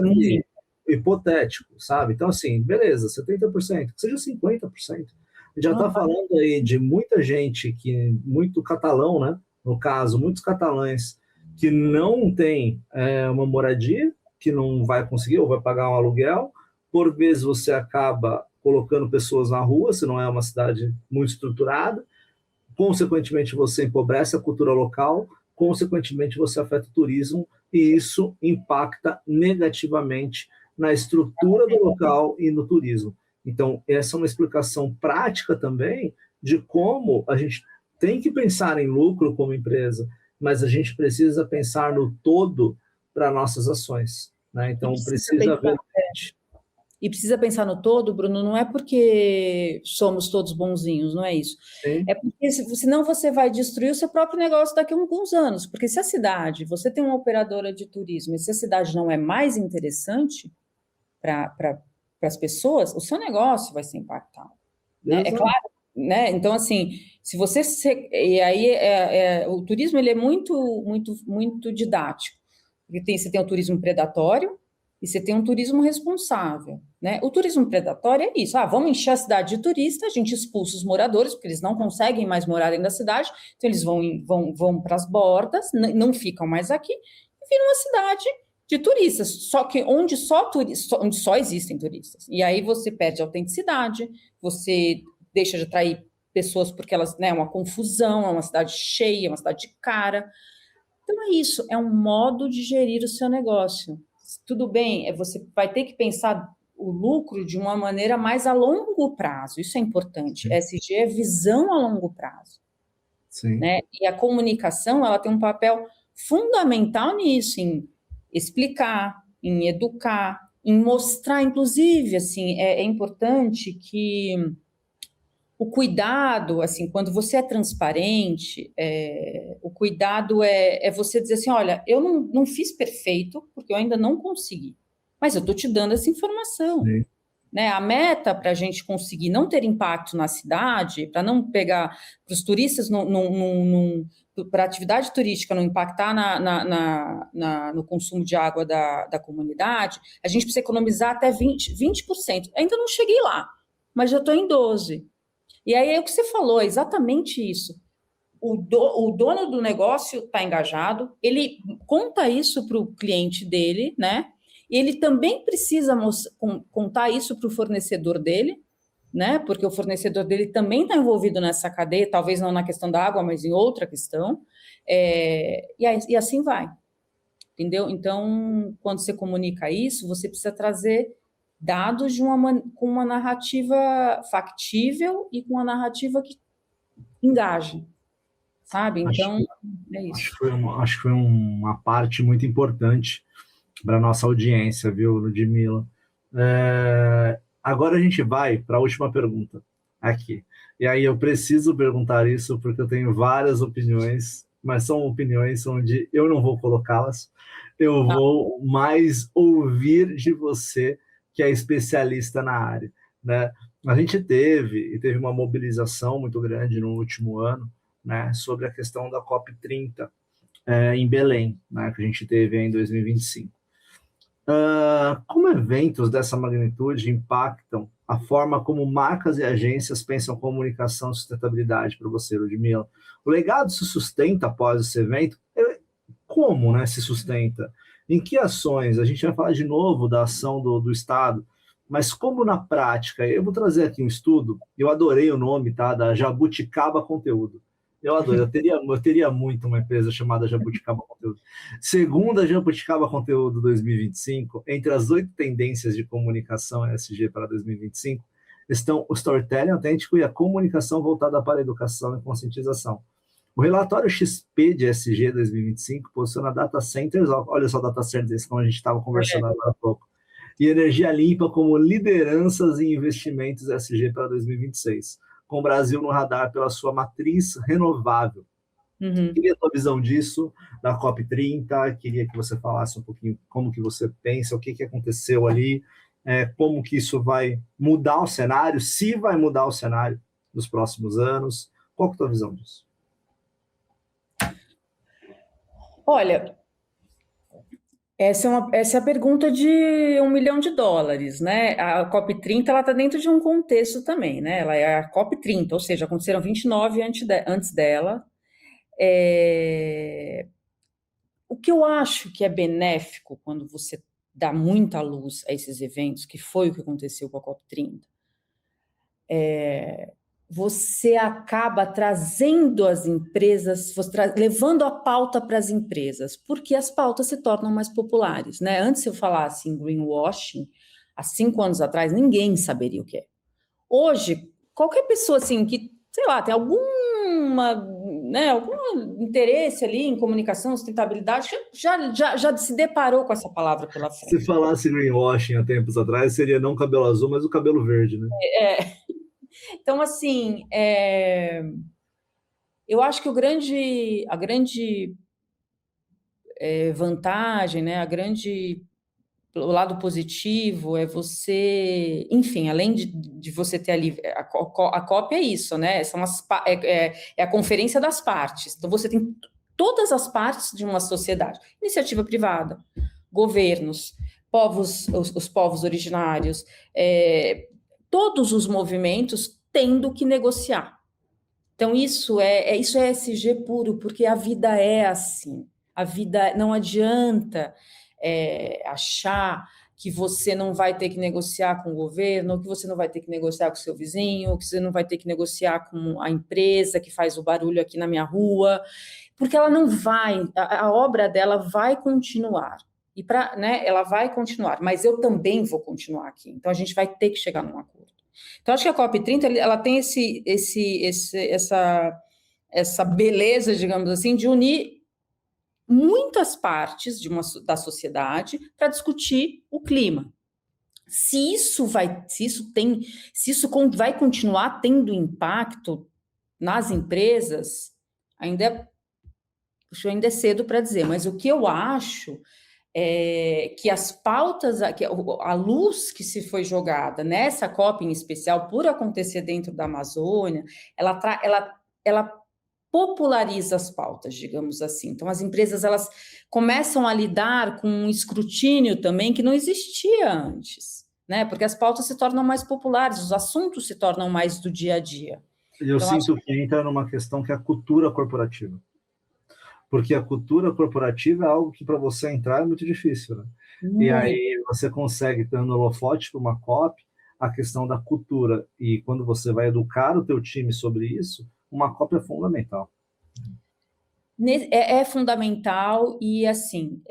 muito hipotético, sabe? Então, assim, beleza, 70%, que seja 50%. A gente já está falando aí de muita gente, muito catalão, né? No caso, muitos catalães que não tem uma moradia, que não vai conseguir ou vai pagar um aluguel. Por vezes você acaba colocando pessoas na rua, se não é uma cidade muito estruturada. Consequentemente, você empobrece a cultura local, consequentemente, você afeta o turismo e isso impacta negativamente na estrutura do local e no turismo. Então, essa é uma explicação prática também de como a gente tem que pensar em lucro como empresa, mas a gente precisa pensar no todo para nossas ações, né? Então, precisa ver... E precisa pensar no todo, Bruno, não é porque somos todos bonzinhos, não é isso. Sim. É porque senão você vai destruir o seu próprio negócio daqui a alguns anos. Porque se a cidade, você tem uma operadora de turismo, e se a cidade não é mais interessante para as pessoas, o seu negócio vai ser impactado. Né? É claro, né? Então, assim, se você... E aí, o turismo ele é muito, muito, muito didático. Você tem o turismo predatório, e você tem um turismo responsável, né? O turismo predatório é isso. Vamos encher a cidade de turista, a gente expulsa os moradores, porque eles não conseguem mais morar dentro da cidade, então eles vão para as bordas, não ficam mais aqui, e vira uma cidade de turistas, só que onde só existem turistas. E aí você perde a autenticidade, você deixa de atrair pessoas porque elas, né, é uma confusão, é uma cidade cheia, é uma cidade cara. Então é isso, é um modo de gerir o seu negócio. Tudo bem, você vai ter que pensar o lucro de uma maneira mais a longo prazo, isso é importante. ESG é visão a longo prazo. Sim. Né? E a comunicação, ela tem um papel fundamental nisso, em explicar, em educar, em mostrar, inclusive, assim, é importante que o cuidado, assim, quando você é transparente, o cuidado é você dizer assim, olha, eu não fiz perfeito, porque eu ainda não consegui, mas eu estou te dando essa informação. Sim. Né? A meta para a gente conseguir não ter impacto na cidade, para não pegar, para os turistas, para a atividade turística não impactar no consumo de água da comunidade, a gente precisa economizar até 20%. Ainda não cheguei lá, mas já estou em 12%. E aí é o que você falou, é exatamente isso. O dono do negócio está engajado, ele conta isso para o cliente dele, né? E ele também precisa contar isso para o fornecedor dele, né? Porque o fornecedor dele também está envolvido nessa cadeia, talvez não na questão da água, mas em outra questão. E assim vai, entendeu? Então, quando você comunica isso, você precisa trazer dados com uma narrativa factível e com uma narrativa que engaje, sabe? Então, é isso. Acho que foi uma parte muito importante para a nossa audiência, viu, Ludmila? Agora a gente vai para a última pergunta aqui. E aí eu preciso perguntar isso porque eu tenho várias opiniões, mas são opiniões onde eu não vou colocá-las. Eu vou mais ouvir de você, que é especialista na área, né? A gente teve uma mobilização muito grande no último ano, né, sobre a questão da COP30 em Belém, né, que a gente teve em 2025. Como eventos dessa magnitude impactam a forma como marcas e agências pensam comunicação e sustentabilidade para você, Ludmila? O legado se sustenta após esse evento? Como, né, se sustenta? Em que ações? A gente vai falar de novo da ação do Estado, mas como na prática? Eu vou trazer aqui um estudo, eu adorei o nome, tá, da Jabuticaba Conteúdo. Eu adoro, eu teria muito uma empresa chamada Jabuticaba Conteúdo. Segundo a Jabuticaba Conteúdo 2025, entre as 8 tendências de comunicação ESG para 2025, estão o storytelling autêntico e a comunicação voltada para a educação e conscientização. O relatório XP de ESG 2025 posiciona data centers, olha só data centers, como a gente estava conversando agora há pouco, e energia limpa como lideranças em investimentos ESG para 2026. Com o Brasil no radar pela sua matriz renovável. Queria a tua visão disso, da COP30, queria que você falasse um pouquinho como que você pensa, o que aconteceu ali, como que isso vai mudar o cenário, se vai mudar o cenário nos próximos anos. Qual que é a tua visão disso? Olha, essa é a pergunta de $1 milhão, né? A COP30 ela está dentro de um contexto também, né? Ela é a COP30, ou seja, aconteceram 29 antes dela. O que eu acho que é benéfico quando você dá muita luz a esses eventos, que foi o que aconteceu com a COP30, você acaba trazendo as empresas, levando a pauta para as empresas, porque as pautas se tornam mais populares, né? Antes eu falasse em greenwashing, há 5 anos atrás, ninguém saberia o que é. Hoje, qualquer pessoa assim que, sei lá, tem algum interesse ali em comunicação, sustentabilidade, já se deparou com essa palavra pela frente. Se falasse greenwashing há tempos atrás, seria não cabelo azul, mas o cabelo verde, né? Então, assim, eu acho que a grande vantagem, né, o lado positivo é você, enfim, além de você ter ali, a COP é isso, né, é a conferência das partes, então você tem todas as partes de uma sociedade, iniciativa privada, governos, os povos originários, todos os movimentos tendo que negociar. Então, isso é ESG puro, porque a vida é assim. A vida não adianta achar que você não vai ter que negociar com o governo, ou que você não vai ter que negociar com o seu vizinho, ou que você não vai ter que negociar com a empresa que faz o barulho aqui na minha rua, porque ela não vai, a obra dela vai continuar. Ela vai continuar, mas eu também vou continuar aqui. Então, a gente vai ter que chegar num acordo. Então, acho que a COP30 ela tem essa beleza, digamos assim, de unir muitas partes da sociedade para discutir o clima. Se isso vai continuar tendo impacto nas empresas, ainda é cedo para dizer, mas o que eu acho é que as pautas, que a luz que se foi jogada nessa COP em especial, por acontecer dentro da Amazônia, ela populariza as pautas, digamos assim. Então, as empresas elas começam a lidar com um escrutínio também que não existia antes, né? Porque as pautas se tornam mais populares, os assuntos se tornam mais do dia a dia. Eu então, sinto que entra numa questão que é a cultura corporativa. Porque a cultura corporativa é algo que para você entrar é muito difícil, né? E aí você consegue, dando holofote para uma COP, a questão da cultura. E quando você vai educar o teu time sobre isso, uma COP é fundamental. É fundamental e, assim,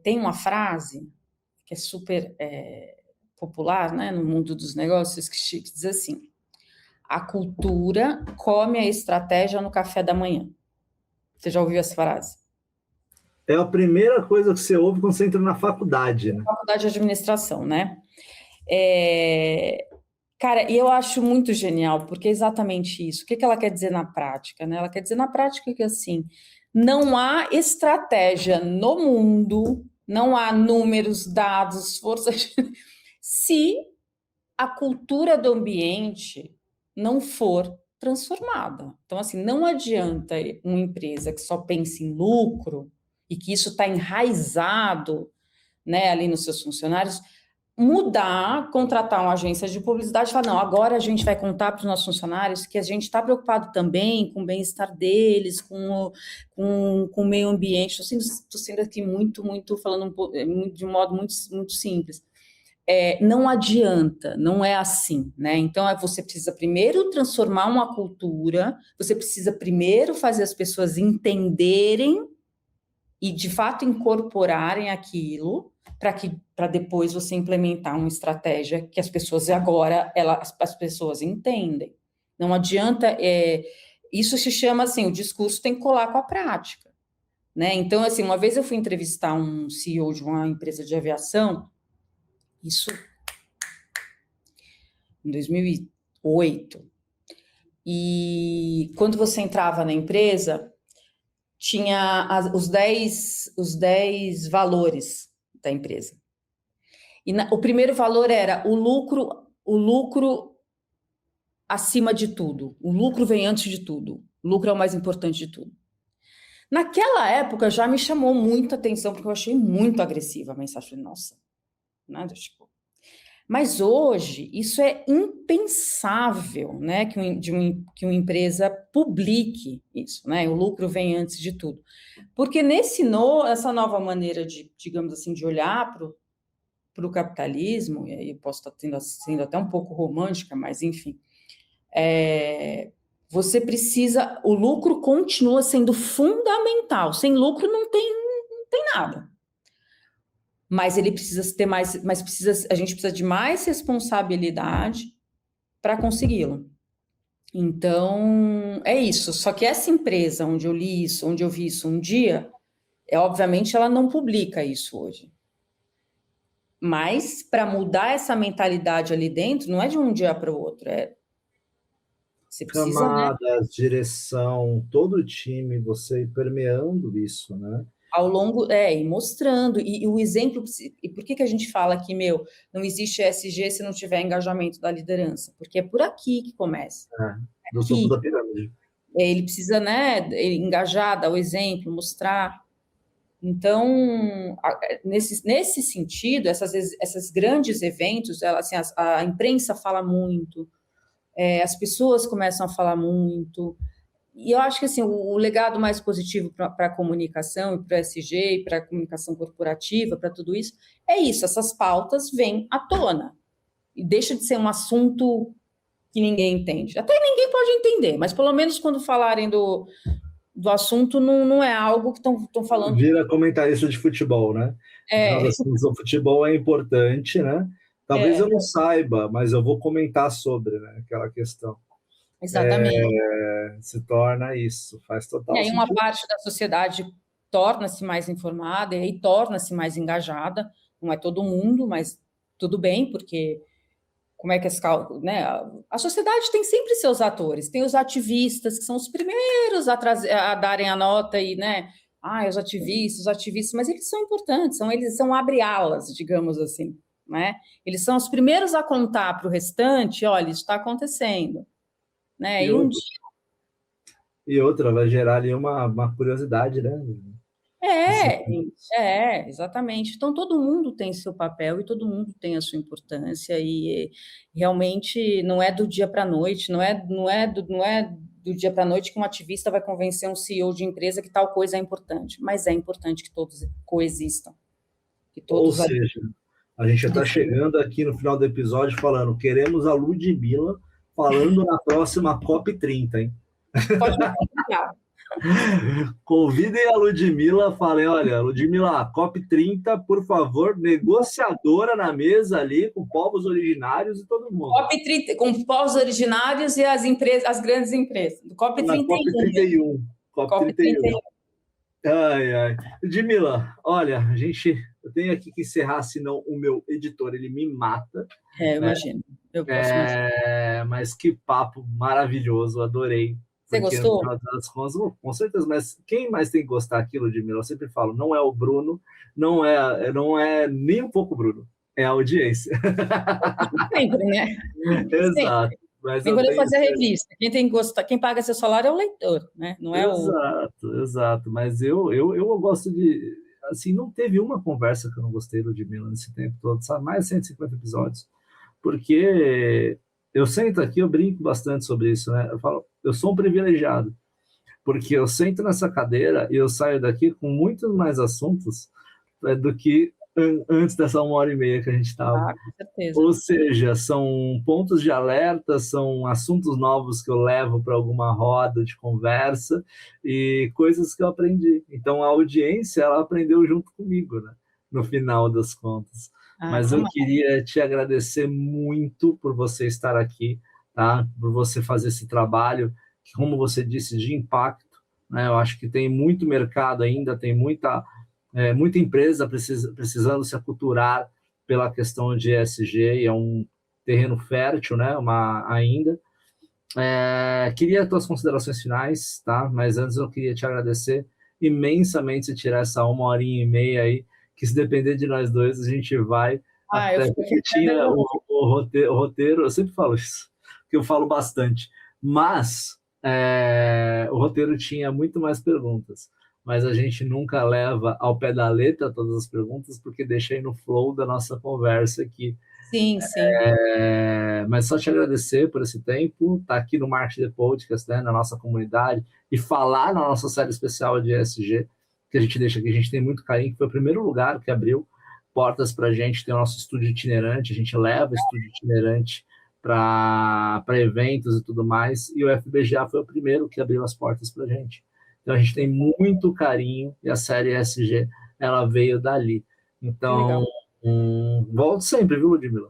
tem uma frase que é super popular, né, no mundo dos negócios, que diz assim: a cultura come a estratégia no café da manhã. Você já ouviu essa frase? É a primeira coisa que você ouve quando você entra na faculdade, né? Faculdade de administração, né? Cara, e eu acho muito genial, porque é exatamente isso. O que ela quer dizer na prática, né? Ela quer dizer na prática que, assim, não há estratégia no mundo, não há números, dados, forças, se a cultura do ambiente não for transformada. Então, assim, não adianta uma empresa que só pensa em lucro e que isso está enraizado, né, ali nos seus funcionários, mudar, contratar uma agência de publicidade e falar, não, agora a gente vai contar para os nossos funcionários que a gente está preocupado também com o bem-estar deles, com o meio ambiente. Estou sendo aqui falando de um modo muito simples. Não adianta, não é assim, né? Então, você precisa primeiro transformar uma cultura, você precisa primeiro fazer as pessoas entenderem e, de fato, incorporarem aquilo, para depois você implementar uma estratégia que as pessoas as pessoas entendem. Não adianta, isso se chama assim, o discurso tem que colar com a prática, né? Então, assim, uma vez eu fui entrevistar um CEO de uma empresa de aviação, isso em 2008, e quando você entrava na empresa, tinha os 10 valores da empresa. E o primeiro valor era o lucro acima de tudo. O lucro vem antes de tudo. O lucro é o mais importante de tudo. Naquela época já me chamou muita atenção, porque eu achei muito agressiva a mensagem. Falei, nossa, né? Tipo, mas hoje isso é impensável, né? Que uma empresa publique isso, né? O lucro vem antes de tudo. Porque essa nova maneira digamos assim, de olhar para o capitalismo, e aí eu posso estar sendo até um pouco romântica, mas enfim, você precisa, o lucro continua sendo fundamental, sem lucro não tem nada. Mas ele precisa ter mais, a gente precisa de mais responsabilidade para consegui-lo. Então, é isso. Só que essa empresa onde eu li isso, onde eu vi isso um dia, obviamente ela não publica isso hoje. Mas para mudar essa mentalidade ali dentro, não é de um dia para o outro, você precisa, camadas, né? Direção, todo o time, você ir permeando isso, né? Ao longo, e mostrando, e o exemplo, e por que a gente fala que, não existe ESG se não tiver engajamento da liderança? Porque é por aqui que começa. Do topo da pirâmide. Ele precisa, né, engajar, dar o exemplo, mostrar. Então, nesse sentido, esses grandes eventos, assim, a imprensa fala muito, as pessoas começam a falar muito, E eu acho que assim, o legado mais positivo para a comunicação e para o ESG e para a comunicação corporativa, para tudo isso, é isso, essas pautas vêm à tona e deixa de ser um assunto que ninguém entende. Até ninguém pode entender, mas pelo menos quando falarem do assunto, não é algo que estão falando. Vira comentarista de futebol, né? É. O futebol é importante, né? Talvez eu não saiba, mas eu vou comentar sobre, né, aquela questão. Exatamente. Se torna isso, faz total sentido. E aí uma parte da sociedade torna-se mais informada e aí torna-se mais engajada. Não é todo mundo, mas tudo bem, porque como é que né? A sociedade tem sempre seus atores, tem os ativistas, que são os primeiros a darem a nota e, né? Os ativistas, mas eles são importantes, eles são abre-alas, digamos assim, né? Eles são os primeiros a contar para o restante, olha, isso está acontecendo, né? E outra, vai gerar ali uma curiosidade, né? Exatamente. Então, todo mundo tem seu papel e todo mundo tem a sua importância e realmente não é do dia para a noite, não é do dia para a noite que um ativista vai convencer um CEO de empresa que tal coisa é importante, mas é importante que todos coexistam. Ou seja, a gente já está chegando aqui no final do episódio falando, queremos a Ludmilla falando na próxima COP30, hein? Pode me Convidem a Ludmilla, falem, olha, Ludmilla, COP30, por favor, negociadora na mesa ali, com povos originários e todo mundo. COP30, com povos originários e as grandes empresas. COP31. COP31. Ai. Ludmilla, olha, eu tenho aqui que encerrar, senão o meu editor, ele me mata. Eu imagino. Eu posso imaginar. Mas que papo maravilhoso, adorei. Você gostou? Com certeza, mas quem mais tem que gostar aqui, Ludmilla? Eu sempre falo, não é o Bruno, não é nem um pouco o Bruno, é a audiência. Sempre, né? Exato. Sempre. Mas quando eu fazer a revista, quem tem que gostar, quem paga seu salário é o leitor, né? Não é Exato. Mas eu gosto de... Assim, não teve uma conversa que eu não gostei, Ludmilla, nesse tempo todo, sabe? Mais de 150 episódios. Porque eu sento aqui, eu brinco bastante sobre isso, né? Eu falo, eu sou um privilegiado, porque eu sento nessa cadeira e eu saio daqui com muitos mais assuntos do que antes dessa 1h30 que a gente estava. Com certeza. Ou seja, são pontos de alerta, são assuntos novos que eu levo para alguma roda de conversa e coisas que eu aprendi. Então, a audiência, ela aprendeu junto comigo, né? No final das contas. Mas eu queria te agradecer muito por você estar aqui, tá? Por você fazer esse trabalho, que, como você disse, de impacto, né? Eu acho que tem muito mercado ainda, tem muita empresa precisando se aculturar pela questão de ESG, e é um terreno fértil, né? Ainda. Queria as tuas considerações finais, tá? Mas antes eu queria te agradecer imensamente se tirar essa 1h30 aí, que se depender de nós dois, a gente vai até porque tinha o roteiro, eu sempre falo isso, que eu falo bastante, mas o roteiro tinha muito mais perguntas, mas a gente nunca leva ao pé da letra todas as perguntas, porque deixei no flow da nossa conversa aqui. Sim. Mas só te agradecer por esse tempo, estar aqui no Marketing The Podcast, né, na nossa comunidade, e falar na nossa série especial de ESG, que a gente deixa aqui, a gente tem muito carinho, que foi o primeiro lugar que abriu portas para a gente, tem o nosso estúdio itinerante, a gente leva estúdio itinerante para eventos e tudo mais, e o FBGA foi o primeiro que abriu as portas para a gente. Então a gente tem muito carinho, e a série ESG, ela veio dali. Então, volto sempre, viu, Ludmilla?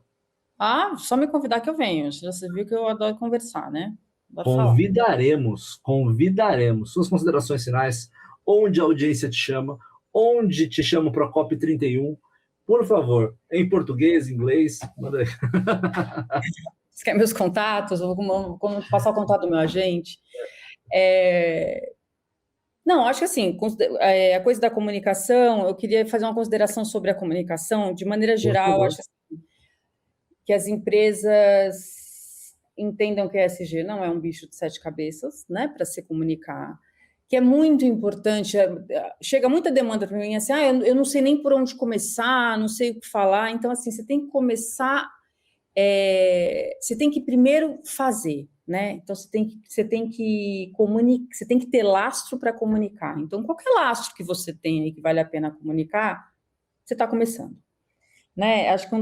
Só me convidar que eu venho, você viu que eu adoro conversar, né? Convidaremos. Suas considerações finais, onde a audiência te chama, onde te chamam para a COP31, por favor, em português, inglês, manda aí. Você quer meus contatos? Eu vou passar o contato do meu agente. Não, acho que assim, a coisa da comunicação, eu queria fazer uma consideração sobre a comunicação, de maneira geral, acho que as empresas entendam que a ESG não é um bicho de 7 cabeças, né, para se comunicar, que é muito importante. Chega muita demanda para mim, assim, eu não sei nem por onde começar, não sei o que falar. Então, assim, você tem que começar, você tem que primeiro fazer. né? Então você tem que comunicar, você tem que ter lastro para comunicar. Então, qualquer lastro que você tem aí que vale a pena comunicar, você está começando. Né? Acho que um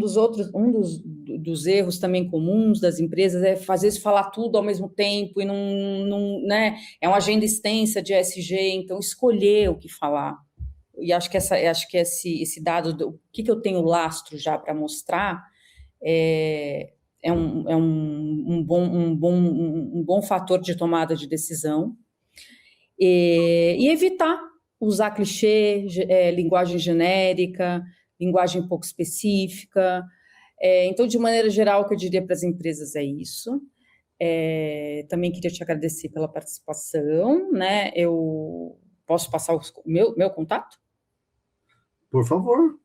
dos erros também comuns das empresas é às vezes falar tudo ao mesmo tempo e não, né? É uma agenda extensa de ESG, então escolher o que falar. E acho que esse dado do que eu tenho lastro já para mostrar é um bom fator de tomada de decisão e evitar usar clichê, linguagem genérica, linguagem pouco específica. Então, de maneira geral, o que eu diria para as empresas é isso. Também queria te agradecer pela participação, né? Eu posso passar o meu contato? Por favor.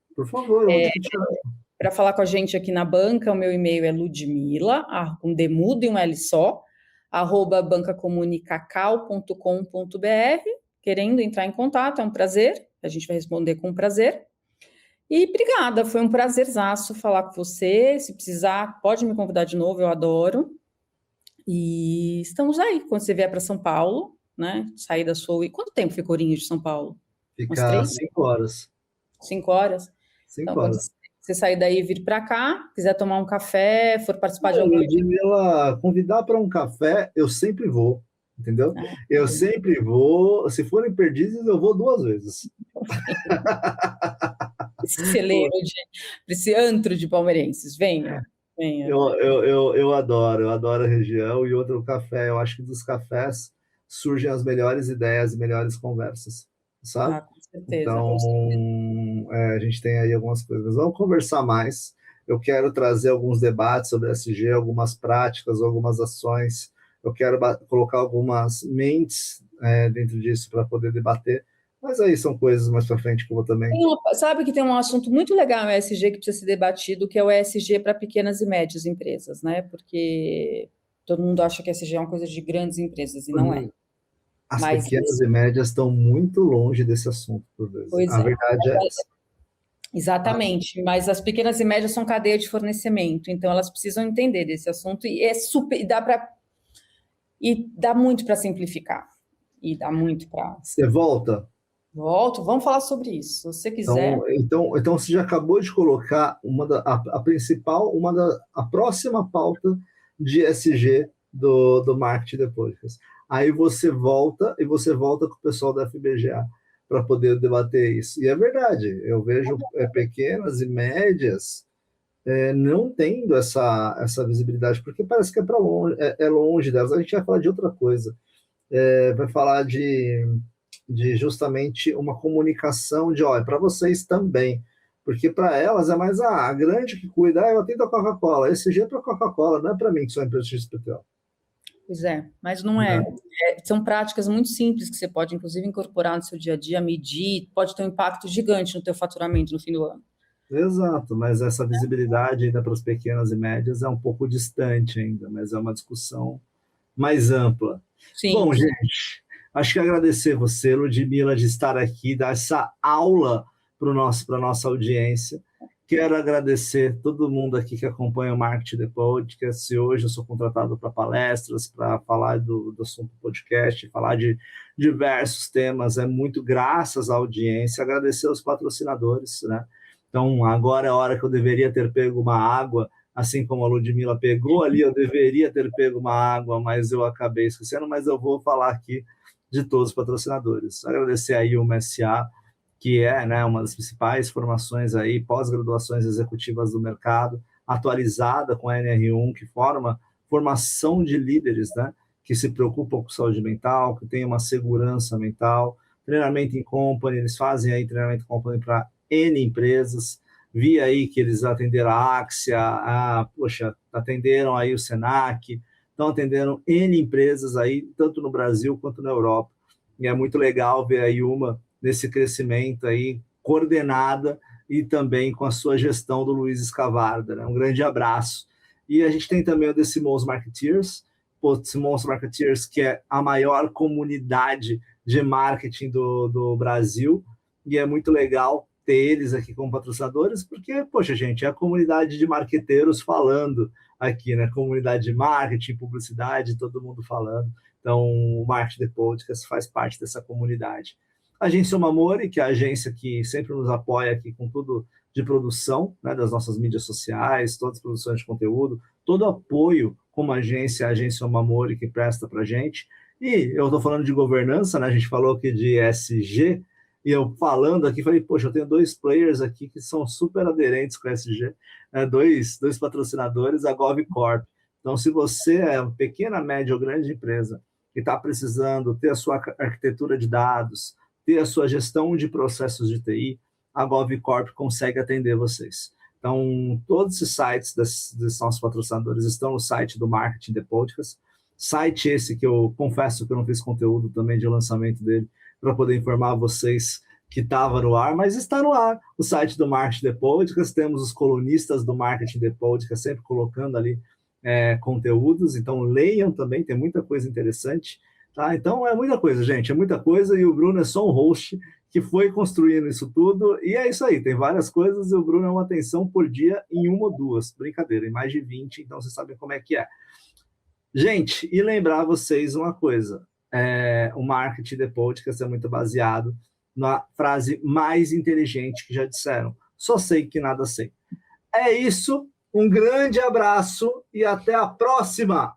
Para falar com a gente aqui na banca, o meu e-mail é Ludmila, com D mudo e um L só, @bancacomunicacau.com.br. Querendo entrar em contato, é um prazer, a gente vai responder com prazer. E obrigada, foi um prazerzaço falar com você. Se precisar, pode me convidar de novo, eu adoro. E estamos aí, quando você vier para São Paulo, né? Sair da sua. E quanto tempo fica Ourinhos de São Paulo? Fica 5 horas. 5 horas? 5 então, horas. Quando você sair daí e vir para cá, quiser tomar um café, for participar de algum. Ludmila, convidar para um café, eu sempre vou, entendeu? Eu sempre vou. Se forem perdizes, eu vou 2 vezes. Esse celeiro esse antro de palmeirenses, venha. Eu adoro a região e outro café. Eu acho que dos cafés surgem as melhores ideias e melhores conversas, sabe? Com certeza. Então, a gente tem aí algumas coisas. Vamos conversar mais. Eu quero trazer alguns debates sobre SG, algumas práticas, algumas ações. Eu quero colocar algumas mentes dentro disso para poder debater. Mas aí são coisas mais para frente que eu vou também. Sabe que tem um assunto muito legal no ESG que precisa ser debatido, que é o ESG para pequenas e médias empresas, né? Porque todo mundo acha que ESG é uma coisa de grandes empresas, e não é. As pequenas e médias estão muito longe desse assunto, por vezes. A verdade é essa. Exatamente, mas as pequenas e médias são cadeia de fornecimento, então elas precisam entender desse assunto e dá muito para simplificar. E dá muito para. Você volta? Volto, vamos falar sobre isso, se você quiser. Então você já acabou de colocar a próxima pauta de ESG do Marketing Depois. Aí você volta com o pessoal da FBGA para poder debater isso. E é verdade, eu vejo pequenas e médias não tendo essa visibilidade, porque parece que é longe delas. A gente vai falar de outra coisa. Vai falar de justamente uma comunicação de, olha, para vocês também, porque para elas é mais a grande que cuida, eu atendo a Coca-Cola, esse G é para a Coca-Cola, não é para mim que sou empresa de XPTO. Pois é, mas não é. São práticas muito simples que você pode, inclusive, incorporar no seu dia a dia, medir, pode ter um impacto gigante no teu faturamento no fim do ano. Exato, mas essa visibilidade ainda para as pequenas e médias é um pouco distante ainda, mas é uma discussão mais ampla. Sim. Bom, gente, acho que agradecer você, Ludmila, de estar aqui, dar essa aula para a nossa audiência. Quero agradecer todo mundo aqui que acompanha o Marketing The Podcast. Hoje eu sou contratado para palestras, para falar do assunto do podcast, falar de diversos temas. É muito graças à audiência, agradecer aos patrocinadores, né? Então, agora é a hora que eu deveria ter pego uma água, assim como a Ludmila pegou ali, eu deveria ter pego uma água, mas eu acabei esquecendo, mas eu vou falar aqui de todos os patrocinadores. Agradecer a Yuma SA, que é, né, uma das principais formações aí, pós-graduações executivas do mercado, atualizada com a NR1, que forma formação de líderes, né, que se preocupam com saúde mental, que tem uma segurança mental, treinamento em company, eles fazem aí treinamento em company para N empresas, vi aí que eles atenderam a Axia, atenderam aí o Senac, estão atendendo N empresas aí, tanto no Brasil quanto na Europa, e é muito legal ver a Yuma nesse crescimento aí, coordenada e também com a sua gestão do Luiz Escavarda, né? Um grande abraço. E a gente tem também o The Simons Marketeers, Simons Marketeers, que é a maior comunidade de marketing do Brasil, e é muito legal ter eles aqui como patrocinadores, porque, poxa, gente, é a comunidade de marqueteiros falando aqui, né? Comunidade de marketing, publicidade, todo mundo falando. Então, o Marketing The Podcast faz parte dessa comunidade. A Agência Omamori, que é a agência que sempre nos apoia aqui com tudo de produção, né, das nossas mídias sociais, todas as produções de conteúdo, todo apoio como agência, a Agência Omamori que presta para a gente. E eu estou falando de governança, né? A gente falou aqui de ESG, e eu falando aqui, falei, poxa, eu tenho 2 players aqui que são super aderentes com ESG, né? dois patrocinadores, a GovCorp. Então, se você é uma pequena, média ou grande empresa que está precisando ter a sua arquitetura de dados, ter a sua gestão de processos de TI, a GovCorp consegue atender vocês. Então, todos esses sites desses nossos patrocinadores estão no site do Marketing The Podcast, site esse que eu confesso que eu não fiz conteúdo também de lançamento dele, para poder informar vocês que estava no ar, mas está no ar. O site do Marketing The Podcast, temos os colunistas do Marketing The Podcast sempre colocando ali conteúdos, então leiam também, tem muita coisa interessante. Tá? Então é muita coisa, gente, é muita coisa, e o Bruno é só um host que foi construindo isso tudo, e é isso aí, tem várias coisas, e o Bruno é uma atenção por dia em 1 ou 2, brincadeira, em mais de 20, então vocês sabem como é que é. Gente, e lembrar vocês uma coisa, o Marketing The Podcast é muito baseado na frase mais inteligente que já disseram, só sei que nada sei. É isso, um grande abraço e até a próxima!